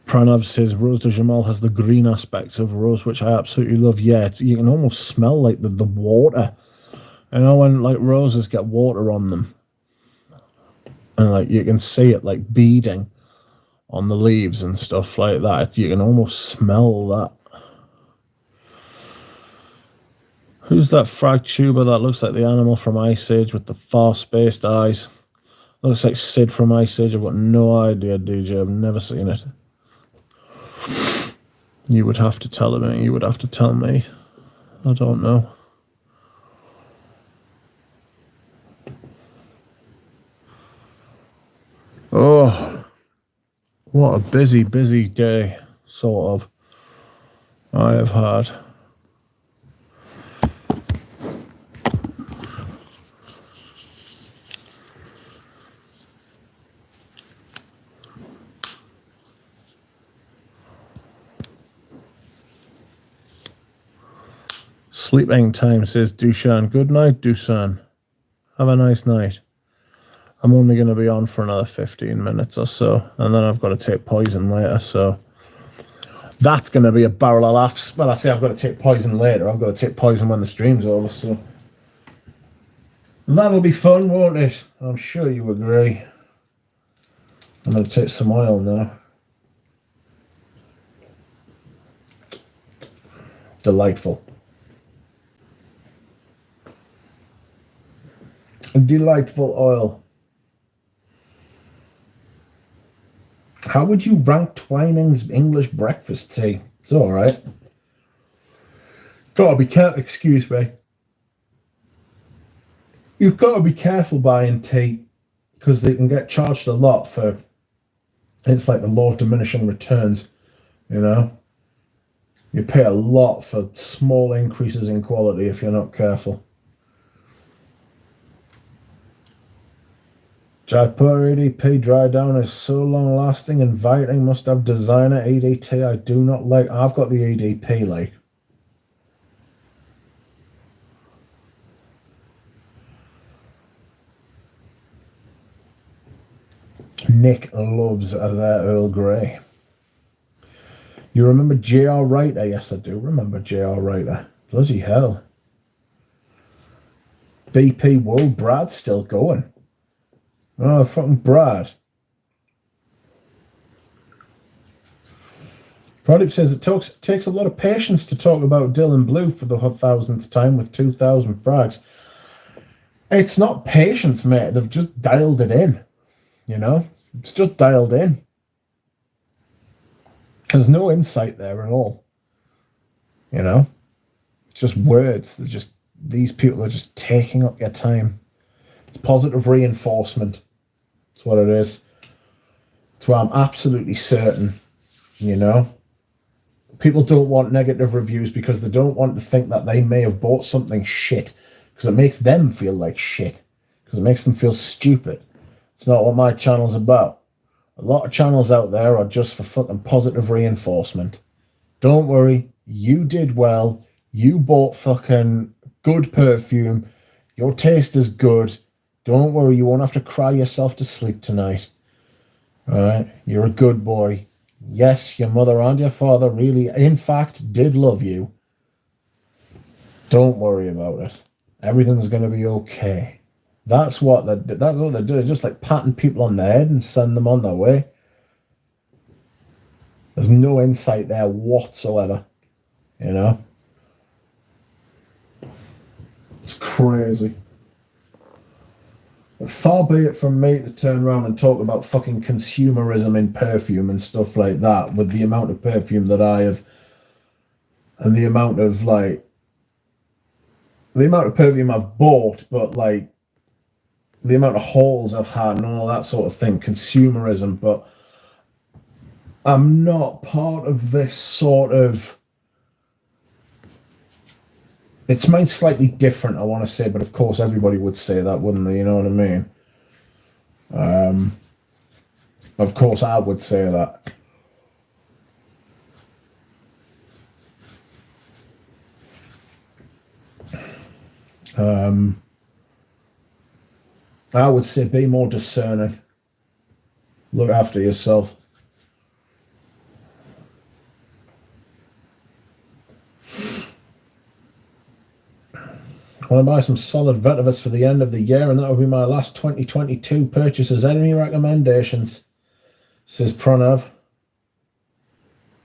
Pranav says Rose de Jamal has the green aspects of Rose, which I absolutely love. Yeah, you can almost smell, like, the water. You know, when, like, roses get water on them. And, like, you can see it, like, beading on the leaves and stuff like that. You can almost smell that. Who's that frag tuber that looks like the animal from Ice Age with the far-spaced eyes? Looks like Sid from Ice Age. I've got no idea, DJ. I've never seen it. You would have to tell me. You would have to tell me. I don't know. Oh, what a busy, busy day, sort of, I have had. Sleeping time, says Dushan. Good night, Dushan. Have a nice night. I'm only going to be on for another 15 minutes or so, and then I've got to take poison later, so that's going to be a barrel of laughs. Well, I say I've got to take poison later. I've got to take poison when the stream's over, so that'll be fun, won't it? I'm sure you agree. I'm going to take some oil now. Delightful. Delightful oil. How would you rank Twining's English breakfast tea? It's all right. Gotta be careful. Excuse me. You've got to be careful buying tea because they can get charged a lot for. It's like the law of diminishing returns, you know. You pay a lot for small increases in quality if you're not careful. Jaipur EDP dry down is so long lasting, inviting, must have designer EDT. I do not like. I've got the EDP, like. Nick loves their Earl Grey. You remember J.R. Writer? Yes, I do remember J.R. Writer. Bloody hell. BP Wool, Brad's still going. Oh, fucking Brad. Product says it takes a lot of patience to talk about Dylan Blue for the 1,000th time with 2,000 frags. It's not patience, mate. They've just dialed it in. You know? It's just dialed in. There's no insight there at all. You know? It's just words. These people are just taking up your time. It's positive reinforcement. That's what it is. That's why I'm absolutely certain, you know. People don't want negative reviews because they don't want to think that they may have bought something shit because it makes them feel like shit because it makes them feel stupid. It's not what my channel's about. A lot of channels out there are just for fucking positive reinforcement. Don't worry. You did well. You bought fucking good perfume. Your taste is good. Don't worry, you won't have to cry yourself to sleep tonight. Alright? You're a good boy. Yes, your mother and your father really, in fact, did love you. Don't worry about it. Everything's going to be okay. That's what they do. It's just like patting people on the head and send them on their way. There's no insight there whatsoever. You know? It's crazy. But far be it from me to turn around and talk about fucking consumerism in perfume and stuff like that with the amount of perfume that I have and the amount of perfume I've bought, but like the amount of hauls I've had and all that sort of thing, consumerism, but I'm not part of this sort of. It's mine slightly different, I want to say, but of course everybody would say that, wouldn't they? You know what I mean? Of course I would say that. I would say be more discerning. Look after yourself. I want to buy some solid vetiver for the end of the year, and that will be my last 2022 purchases. Any recommendations? Says Pranav.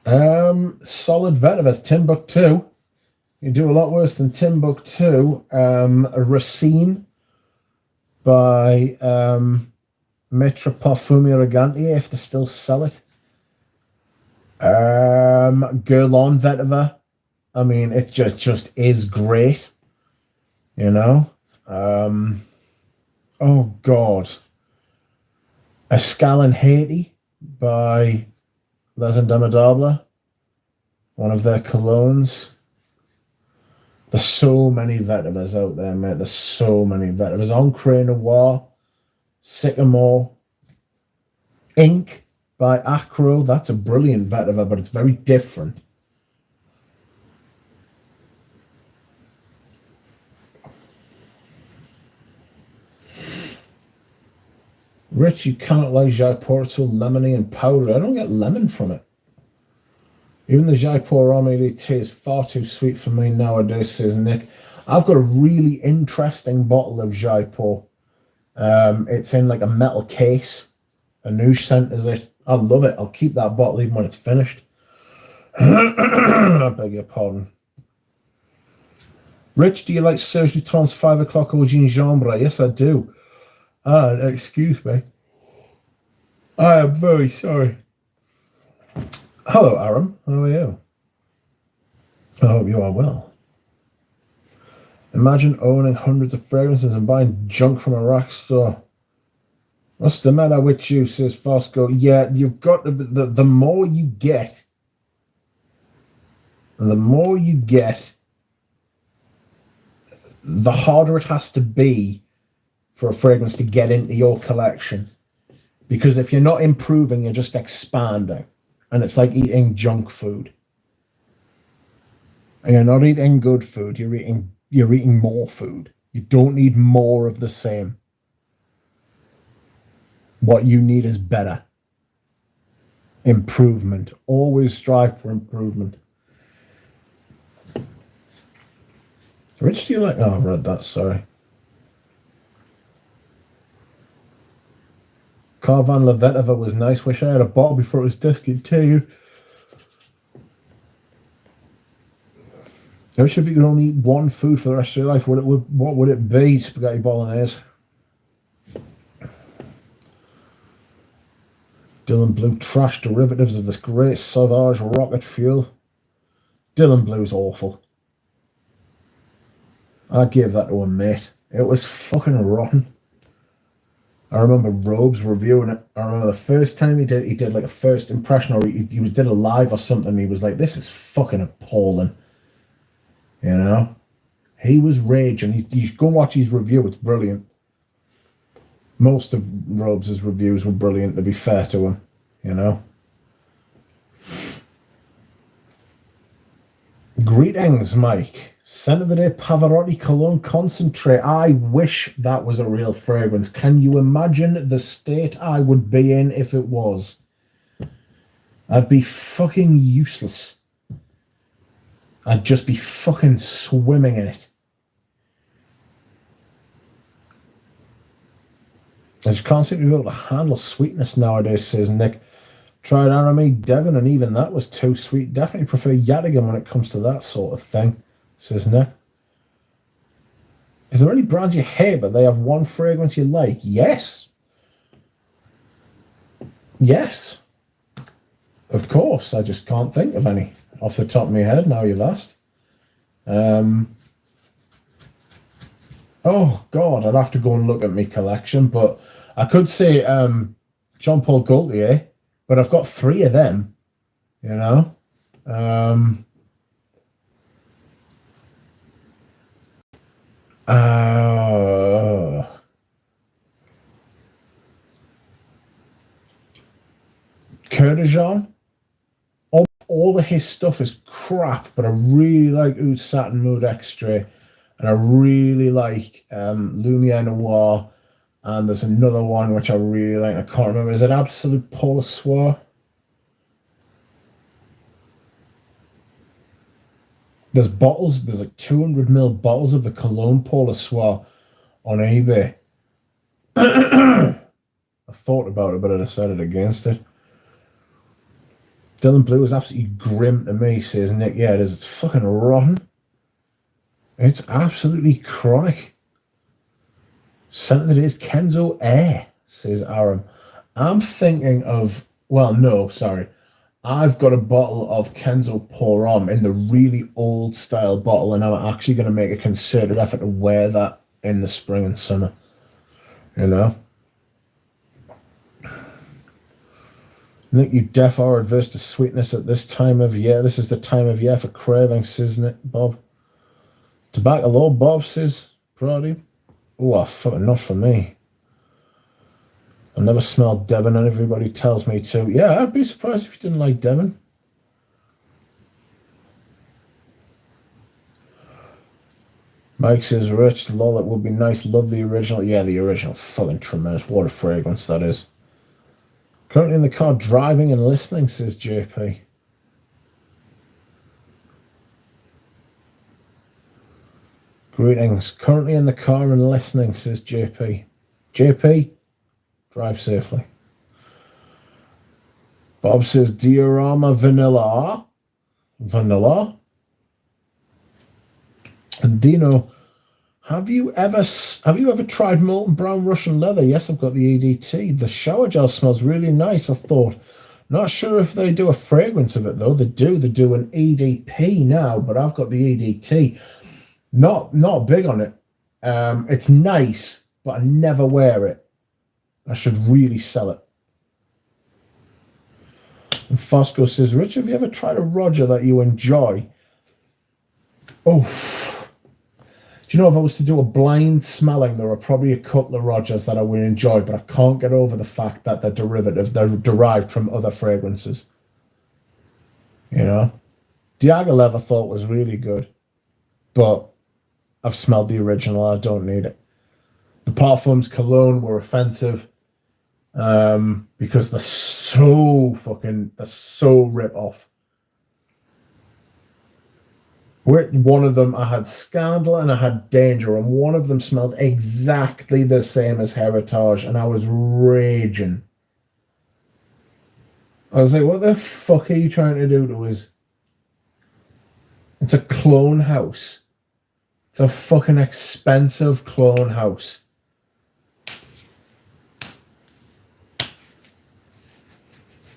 Solid vetiver, Timbuktu. You do a lot worse than Timbuktu. Racine by Maître Parfume Elegante, if they still sell it. Guerlain Vetiver. I mean, it just is great. You know? Oh, God. Escale in Haiti by Les Indomptables. One of their colognes. There's so many vetivers out there, mate. There's so many vetivers. Encre Noir, Sycamore, Ink by Acro. That's a brilliant vetiver, but it's very different. Rich, you cannot like Jaipur. It's so lemony and powdery. I don't get lemon from it. Even the Jaipur Romilly tea is far too sweet for me nowadays, says Nick. I've got a really interesting bottle of Jaipur. It's in like a metal case. Anoush sent us it. I love it. I'll keep that bottle even when it's finished. I beg your pardon. Rich, do you like Serge Dutron's 5 o'clock au gingembre? Yes, I do. Excuse me. I am very sorry. Hello, Aaron. How are you? I hope you are well. Imagine owning hundreds of fragrances and buying junk from a rack store. What's the matter with you, says Fosco? Yeah, you've got to, the more you get, the harder it has to be for a fragrance to get into your collection. Because if you're not improving, you're just expanding. And it's like eating junk food. And you're not eating good food, you're eating more food. You don't need more of the same. What you need is better. Improvement. Always strive for improvement. Rich, do you like... Oh, I've read that, sorry. Carvan La Vetiver was nice. Wish I had a bottle before it was discontinued. I wish if you could only eat one food for the rest of your life, what would it be? Spaghetti bolognese. Dylan Blue trash derivatives of this great Sauvage rocket fuel. Dylan Blue's awful. I gave that to a mate. It was fucking rotten. I remember Robes reviewing it. I remember the first time he did like a first impression, or he did a live or something. He was like, "This is fucking appalling." You know, he was raging. You should go watch his review. It's brilliant. Most of Robes' reviews were brilliant, to be fair to him. You know. Greetings, Mike. Scent of the Day Pavarotti Cologne Concentrate. I wish that was a real fragrance. Can you imagine the state I would be in if it was? I'd be fucking useless. I'd just be fucking swimming in it. I just can't seem to be able to handle sweetness nowadays, says Nick. Tried Aramie Devon, and even that was too sweet. Definitely prefer Yadigan when it comes to that sort of thing, says Nick. Is there any brands you hate, but they have one fragrance you like? Yes. Yes. Of course. I just can't think of any off the top of my head now you've asked. Oh, God, I'd have to go and look at my collection, but I could say Jean Paul Gaultier, but I've got 3 of them, you know. Kurdijan. All of his stuff is crap, but I really like Oud Satin Mood Extra, and I really like Lumiere Noir, and there's another one which I really like. I can't remember. Is it Absolute Polar Soir? There's bottles. There's like 200ml bottles of the Cologne Polar Soir on eBay. I thought about it, but I decided against it. Dylan Blue is absolutely grim to me, says Nick. Yeah, it is. It's fucking rotten. It's absolutely chronic. Scent of the day is Kenzo Air, says Aram. I'm thinking of, well, no, sorry. I've got a bottle of Kenzo Pour Homme in the really old style bottle, and I'm actually going to make a concerted effort to wear that in the spring and summer. You know? I think you deaf are adverse to sweetness at this time of year. This is the time of year for cravings, isn't it, Bob? Tobacco Law, Bob, says Brody. Oh, fucking not for me. I never smelled Devon and everybody tells me to. Yeah, I'd be surprised if you didn't like Devon. Mike says, Rich, the law that would be nice. Love the original. Yeah, the original. Fucking tremendous. What a fragrance that is. Currently in the car driving and listening, says JP. Greetings. Currently in the car and listening, says JP. JP, drive safely. Bob says, Diorama Vanilla. Vanilla? And Dino, have you ever tried molten brown Russian leather? Yes, I've got the EDT. The shower gel smells really nice, I thought. Not sure if they do a fragrance of it, though. They do an EDP now, but I've got the EDT. Not big on it. It's nice, but I never wear it. I should really sell it. And Fosco says, Rich, have you ever tried a Roger that you enjoy? Oh, do you know, if I was to do a blind smelling, there are probably a couple of Rogers that I would enjoy, but I can't get over the fact that they're derived from other fragrances. You know? Diaghilev I thought was really good, but I've smelled the original. I don't need it. The Parfums Cologne were offensive because they're so rip-off. One of them, I had Scandal and I had Danger, and one of them smelled exactly the same as Heritage, and I was raging. I was like, what the fuck are you trying to do to us? It's a clone house. It's a fucking expensive clone house.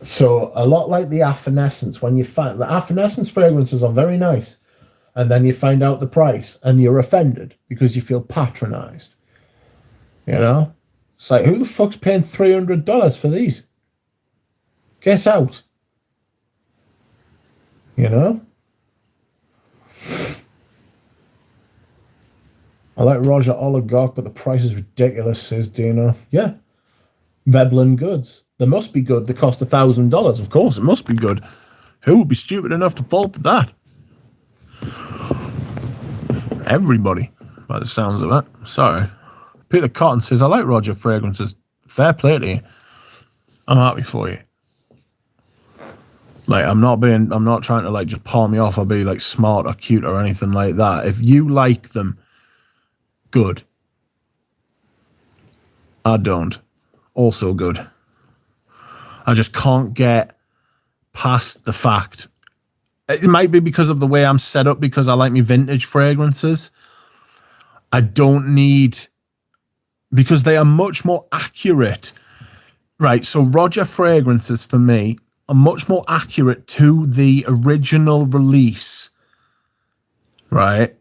So a lot like the Affinescence, when you find the Affinescence fragrances are very nice, and then you find out the price and you're offended because you feel patronized. You know? It's like, who the fuck's paying $300 for these? Get out. You know? I like Roger Oligarch, but the price is ridiculous, says Dino. Yeah. Veblen goods. They must be good. They cost $1,000. Of course, it must be good. Who would be stupid enough to fall for that? Everybody, by the sounds of it. Sorry. Peter Cotton says, I like Roger fragrances. Fair play to you. I'm happy for you. Like, I'm not trying to like just palm me off or be like smart or cute or anything like that. If you like them, good. I don't. Also good. I just can't get past the fact. It might be because of the way I'm set up, because I like my vintage fragrances. I don't need, because they are much more accurate. Right, so Roger fragrances for me are much more accurate to the original release. Right?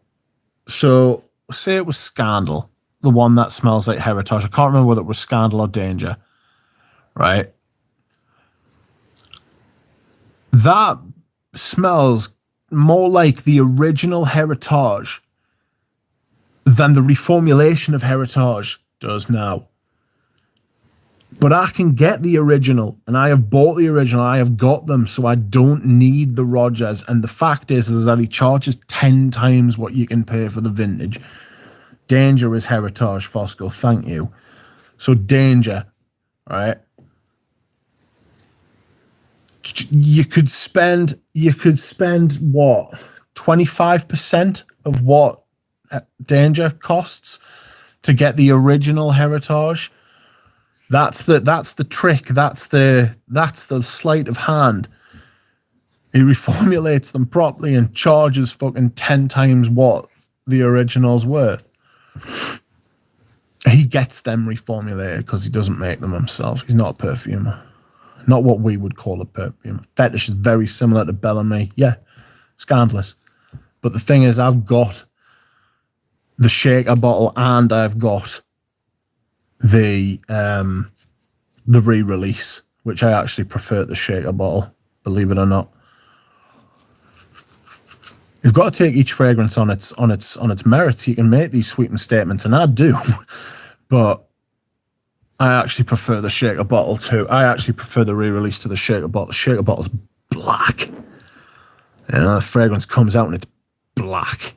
So, say it was Scandal, the one that smells like Heritage. I can't remember whether it was Scandal or Danger. Right? That smells more like the original Heritage than the reformulation of Heritage does now. But I can get the original, and I have bought the original. I have got them, so I don't need the Rogers. And the fact is that he charges 10 times what you can pay for the vintage. Danger is Heritage, Fosco. Thank you. So Danger, right? You could spend what, 25% of what Danger costs to get the original Heritage. That's the trick. That's the sleight of hand. He reformulates them properly and charges fucking 10 times what the originals worth. He gets them reformulated because he doesn't make them himself. He's not a perfumer. Not what we would call a perfume. Fetish is very similar to Bellamy. Yeah, scandalous. But the thing is, I've got the shaker bottle and I've got the re-release, which I actually prefer the shaker bottle, believe it or not. You've got to take each fragrance on its merits. You can make these sweeping statements, and I do, but I actually prefer the shaker bottle too. I actually prefer the re-release to the shaker bottle. The shaker bottle's black. The fragrance comes out and it's black.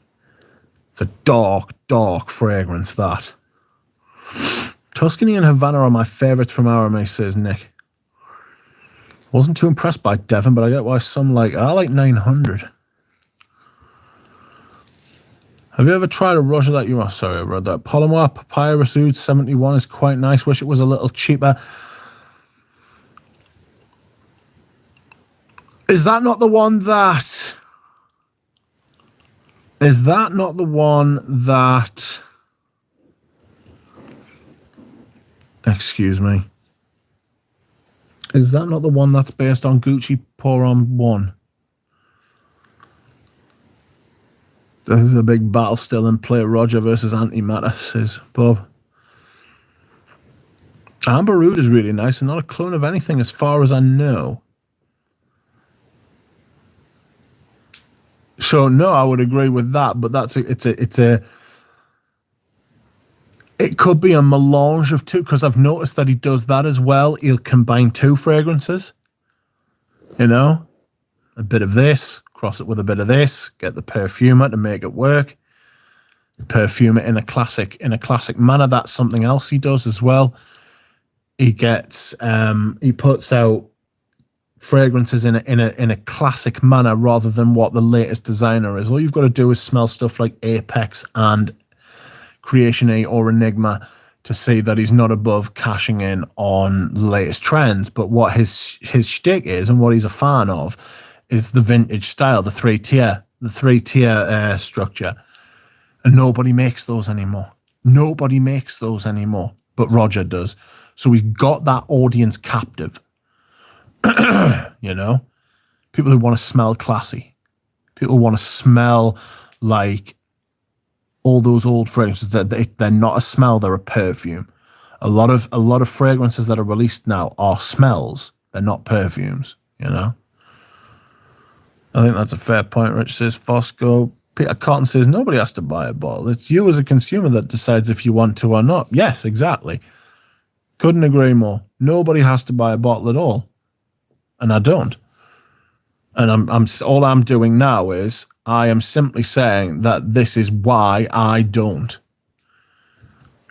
It's a dark, dark fragrance, that. Tuscany and Havana are my favourites from Aramay, says Nick. Wasn't too impressed by Devon, but I get why some like it. I like 900. Have you ever tried a Roger that you are? Sorry, I read that. Palomar Papyrus Oud 71 is quite nice. Wish it was a little cheaper. Is that not the one that... Is that not the one that... Excuse me. Is that not the one that's based on Gucci Pour On 1? There's a big battle still in play. Roger versus Antimatter, says Bob. Amber Oud is really nice and not a clone of anything as far as I know. So no, I would agree with that, but it could be a melange of two, because I've noticed that he does that as well. He'll combine two fragrances, a bit of this, cross it with a bit of this, get the perfumer to make it work, perfume it in a classic manner. That's something else he does as well. He gets he puts out fragrances in a classic manner rather than what the latest designer is. All you've got to do is smell stuff like Apex and Creation A or Enigma to see that he's not above cashing in on the latest trends. But what his shtick is, and what he's a fan of, is the vintage style, the three tier structure. And nobody makes those anymore. Nobody makes those anymore, but Roger does. So he's got that audience captive. People who want to smell classy, people who want to smell like all those old fragrances. That they're not a smell, they're a perfume. A lot of fragrances that are released now are smells, they're not perfumes. I think that's a fair point. Rich says Fosco. Peter Cotton says nobody has to buy a bottle. It's you as a consumer that decides if you want to or not. Yes, exactly. Couldn't agree more. Nobody has to buy a bottle at all. And I don't. And all I'm doing now is I am simply saying that this is why I don't.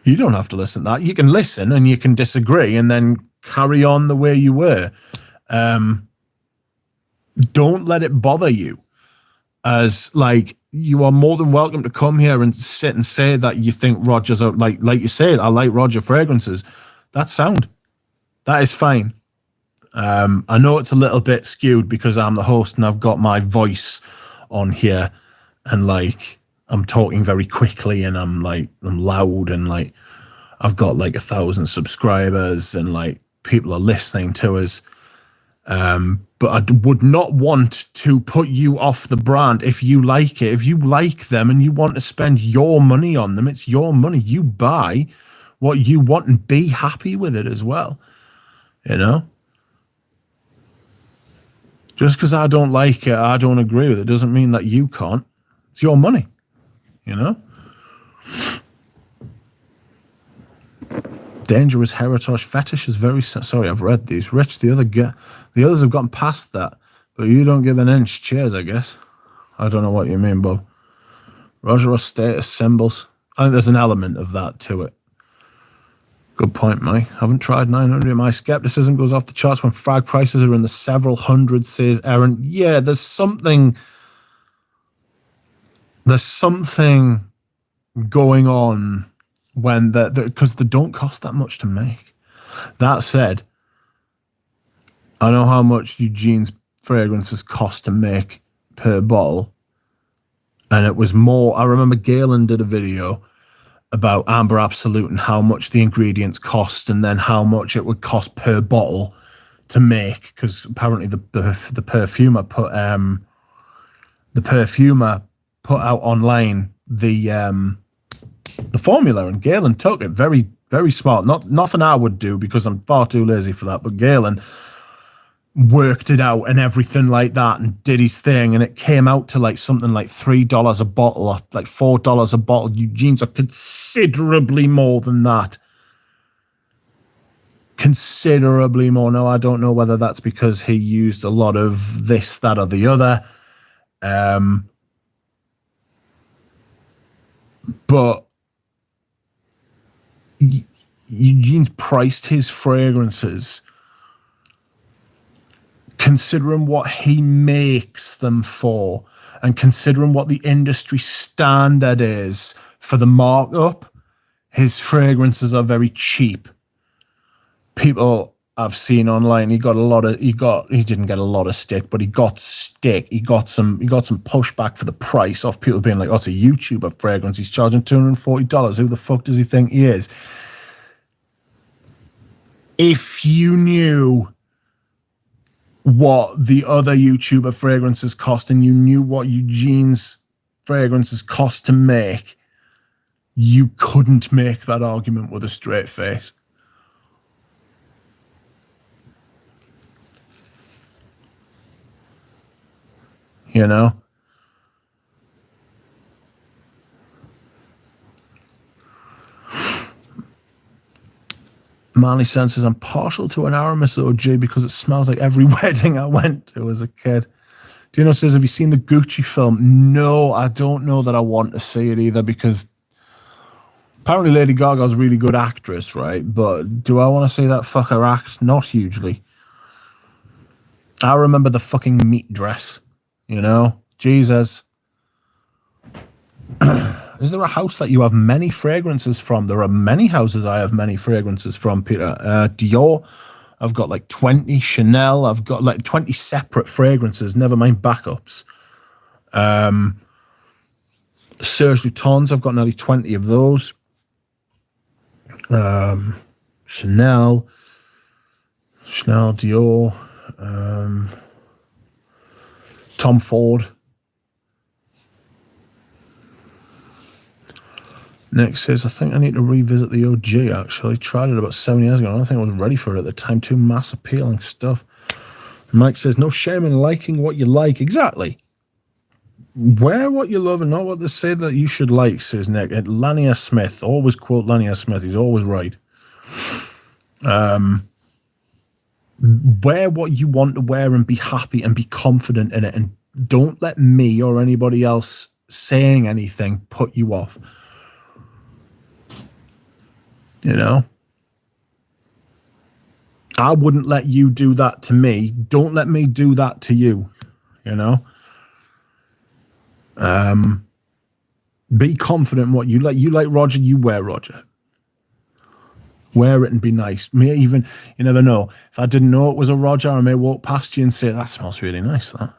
You don't have to listen to that. You can listen and you can disagree and then carry on the way you were. Don't let it bother you. As like, you are more than welcome to come here and sit and say that you think Roger's are like you say, I like Roger fragrances. That's sound. That is fine. I know it's a little bit skewed because I'm the host and I've got my voice on here and like I'm talking very quickly and I'm loud and like I've got like 1,000 subscribers and like people are listening to us. But I would not want to put you off the brand if you like it. If you like them and you want to spend your money on them, it's your money. You buy what you want and be happy with it as well. Just because I don't like it, I don't agree with it, doesn't mean that you can't. It's your money, Dangerous Heritage Fetish is very... Sorry, I've read these. Rich, the others have gotten past that, but you don't give an inch. Cheers, I guess. I don't know what you mean, Bob. Roger or status symbols. I think there's an element of that to it. Good point, Mike. Haven't tried 900. My skepticism goes off the charts when frag prices are in the several hundreds, says Aaron. Yeah, there's something going on when because they don't cost that much to make. That said, I know how much Eugene's fragrances cost to make per bottle, And it was more, I remember Galen did a video about Amber Absolute and how much the ingredients cost and then how much it would cost per bottle to make, because apparently the perfumer put out online the formula, and Galen took it. Very, very smart. Nothing I would do because I'm far too lazy for that, but Galen worked it out and everything like that and did his thing, and it came out to like something like $3 a bottle or like $4 a bottle. Eugene's are considerably more than that. Considerably more. Now, I don't know whether that's because he used a lot of this, that, or the other. But Eugene's priced his fragrances considering what he makes them for and considering what the industry standard is for the markup. His fragrances are very cheap. People I've seen online, he didn't get a lot of stick, but he got stick. He got some pushback for the price of people being like, oh, it's a YouTuber fragrance. He's charging $240. Who the fuck does he think he is? If you knew what the other YouTuber fragrances cost and you knew what Eugene's fragrances cost to make, you couldn't make that argument with a straight face. You know? Marley Sen says, I'm partial to an Aramis OG because it smells like every wedding I went to as a kid. Dino says, have you seen the Gucci film? No, I don't know that I want to see it either, because apparently Lady Gaga's a really good actress, right? But do I want to see that fucker act? Not hugely. I remember the fucking meat dress, you know? Jesus. Is there a house that you have many fragrances from? There are many houses I have many fragrances from, Peter. Dior, I've got like 20. Chanel, I've got like 20 separate fragrances, never mind backups. Serge Lutens, I've got nearly 20 of those. Chanel, Dior, Tom Ford. Nick says, I think I need to revisit the OG, actually. Tried it about 7 years ago. I don't think I was ready for it at the time. Too mass appealing stuff. Mike says, no shame in liking what you like. Exactly. Wear what you love and not what they say that you should like, says Nick. Lanier Smith. Always quote Lanier Smith. He's always right. Wear what you want to wear and be happy and be confident in it. And don't let me or anybody else saying anything put you off. You know? I wouldn't let you do that to me. Don't let me do that to you. You know? Be confident in what you like. You like Roger, you wear Roger. Wear it and be nice. May even, you never know. If I didn't know it was a Roger, I may walk past you and say, that smells really nice, that.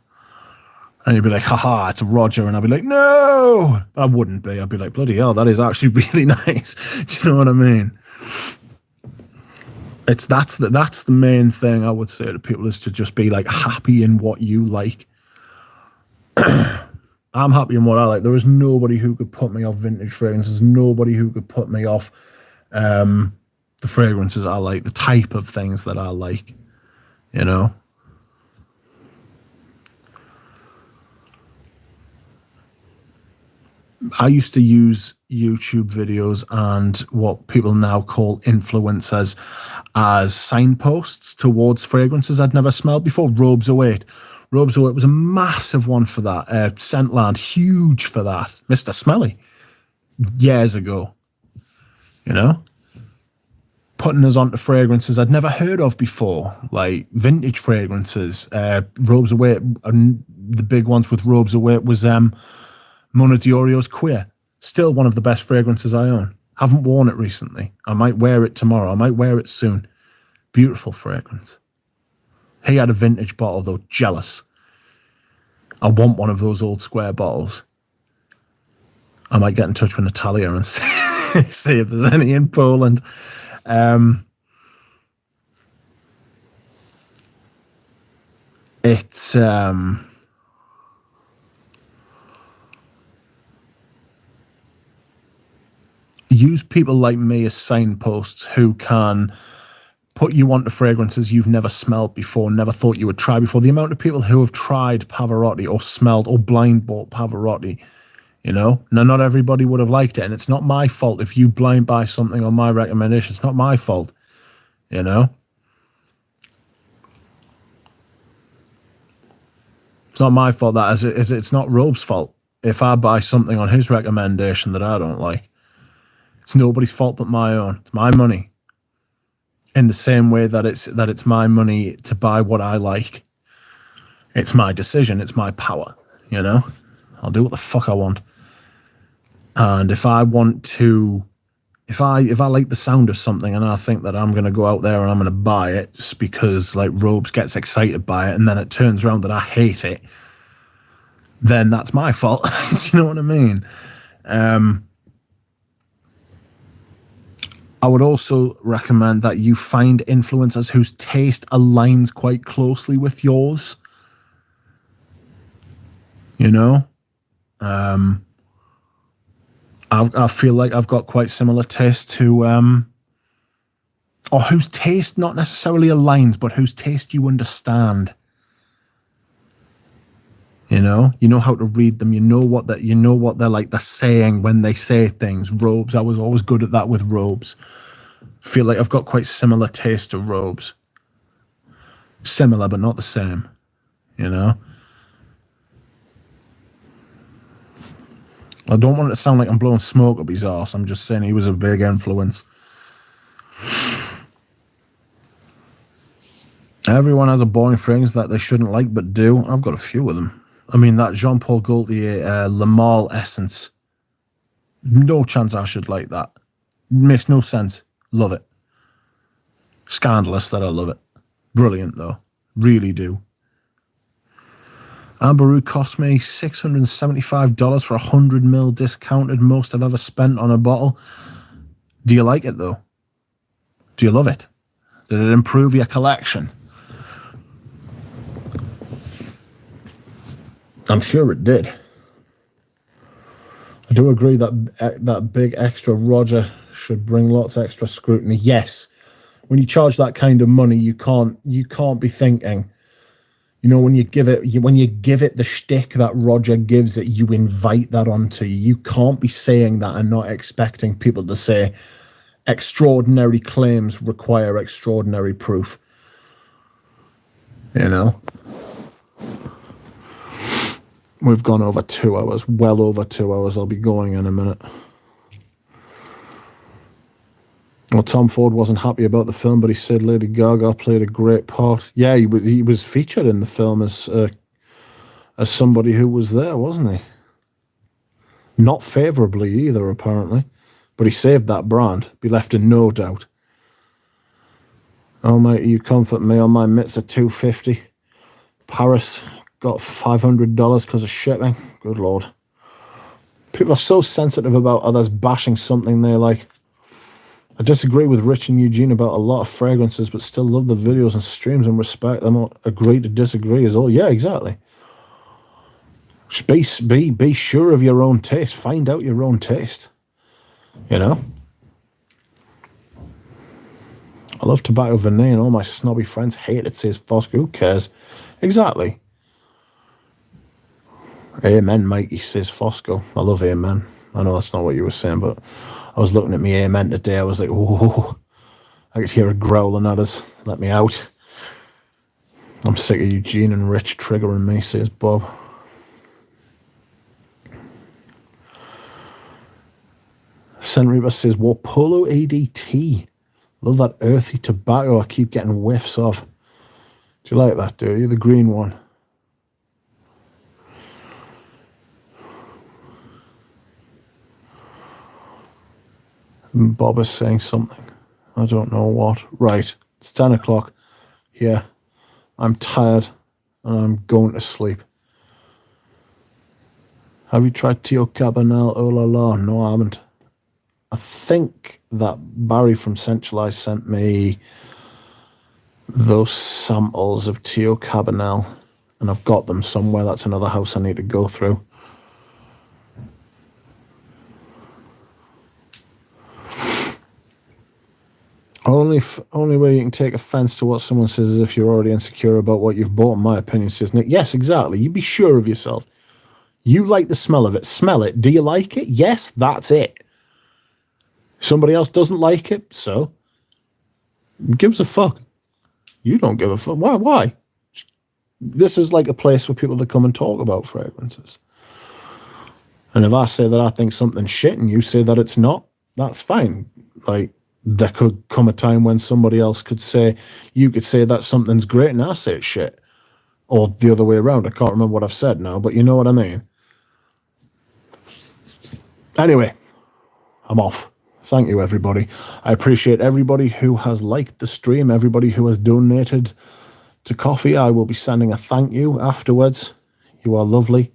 And you'd be like, haha, it's a Roger. And I'd be like, no, I wouldn't be. I'd be like, bloody hell, that is actually really nice. Do you know what I mean? That's the main thing I would say to people, is to just be like happy in what you like. I'm happy in what I like. There is nobody who could put me off vintage fragrances. Nobody who could put me off the fragrances I like, the type of things that I like, you know? I used to use YouTube videos and what people now call influencers as signposts towards fragrances I'd never smelled before. Robes Await. Robes Await was a massive one for that. Scentland, huge for that. Mr. Smelly, years ago. You know? Putting us onto fragrances I'd never heard of before, like vintage fragrances. Robes Await, and the big ones with Robes Await was Mona Diorio's Queer. Still one of the best fragrances I own. Haven't worn it recently. I might wear it tomorrow. I might wear it soon. Beautiful fragrance. He had a vintage bottle, though. Jealous. I want one of those old square bottles. I might get in touch with Natalia and see if there's any in Poland. It's use people like me as signposts who can put you onto fragrances you've never smelled before, never thought you would try before. The amount of people who have tried Pavarotti or smelled or blind bought Pavarotti, you know, now not everybody would have liked it, and it's not my fault if you blind buy something on my recommendation. It's not my fault, you know. It's not my fault. That is, it's not Robe's fault if I buy something on his recommendation that I don't like. It's nobody's fault but my own. It's my money. In the same way that it's my money to buy what I like. It's my decision. It's my power. You know, I'll do what the fuck I want. And if I want to, if I like the sound of something and I think that I'm going to go out there and I'm going to buy it just because like Robes gets excited by it, and then it turns around that I hate it, then that's my fault. Do you know what I mean? I would also recommend that you find influencers whose taste aligns quite closely with yours. You know? I feel like I've got quite similar taste to, or whose taste not necessarily aligns, but whose taste you understand. You know how to read them. You know what they're like. They're saying when they say things. Robes, I was always good at that with Robes. Feel like I've got quite similar taste to Robes. Similar, but not the same. You know. I don't want it to sound like I'm blowing smoke up his arse. I'm just saying he was a big influence. Everyone has a boring fragrance that they shouldn't like but do. I've got a few of them. I mean, that Jean-Paul Gaultier Le Male Essence. No chance I should like that. Makes no sense. Love it. Scandalous that I love it. Brilliant, though. Really do. Amberu cost me $675 for 100ml discounted, most I've ever spent on a bottle. Do you like it, though? Do you love it? Did it improve your collection? I'm sure it did. I do agree that big extra Roger should bring lots of extra scrutiny. Yes, when you charge that kind of money, you can't be thinking, you know, when you give it the shtick that Roger gives it, you invite that onto you. You can't be saying that and not expecting people to say extraordinary claims require extraordinary proof. You know. We've gone over 2 hours, well over 2 hours. I'll be going in a minute. Well, Tom Ford wasn't happy about the film, but he said Lady Gaga played a great part. Yeah, he was featured in the film as somebody who was there, wasn't he? Not favourably either, apparently. But he saved that brand. Be left in no doubt. Oh, mate, you comfort me on my mitts at $250. Paris got $500 because of shipping. Good Lord. People are so sensitive about others bashing something they like. I disagree with Rich and Eugene about a lot of fragrances, but still love the videos and streams and respect them. Agree to disagree is all. Yeah, exactly. Just be sure of your own taste. Find out your own taste. You know? I love Tobacco Venet and all my snobby friends hate it, says Fosco. Who cares? Exactly. Amen, Mikey, says Fosco. I love amen. I know that's not what you were saying, but I was looking at me amen today. I was like, oh, I could hear it growling at us. Let me out. I'm sick of Eugene and Rich triggering me, says Bob. Sen Reaper says, Wapolo ADT. Love that earthy tobacco I keep getting whiffs of. Do you like that, do you? The green one. Bob is saying something. I don't know what. Right. It's 10 o'clock. Yeah. I'm tired and I'm going to sleep. Have you tried Tio Cabanel? Oh la la. No, I haven't. I think that Barry from Centralized sent me those samples of Tio Cabanel, and I've got them somewhere. That's another house I need to go through. Only way you can take offense to what someone says is if you're already insecure about what you've bought, in my opinion, says Nick. Yes, exactly. You be sure of yourself. You like the smell of it. Smell it. Do you like it? Yes, that's it. Somebody else doesn't like it, so gives a fuck. You don't give a fuck. Why? This is like a place for people to come and talk about fragrances. And if I say that I think something's shit and you say that it's not, that's fine. Like, there could come a time when somebody else could say, you could say that something's great and I say it's shit. Or the other way around. I can't remember what I've said now, but you know what I mean. Anyway, I'm off. Thank you, everybody. I appreciate everybody who has liked the stream, everybody who has donated to coffee. I will be sending a thank you afterwards. You are lovely.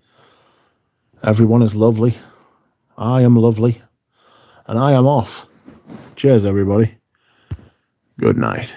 Everyone is lovely. I am lovely. And I am off. Cheers, everybody. Good night.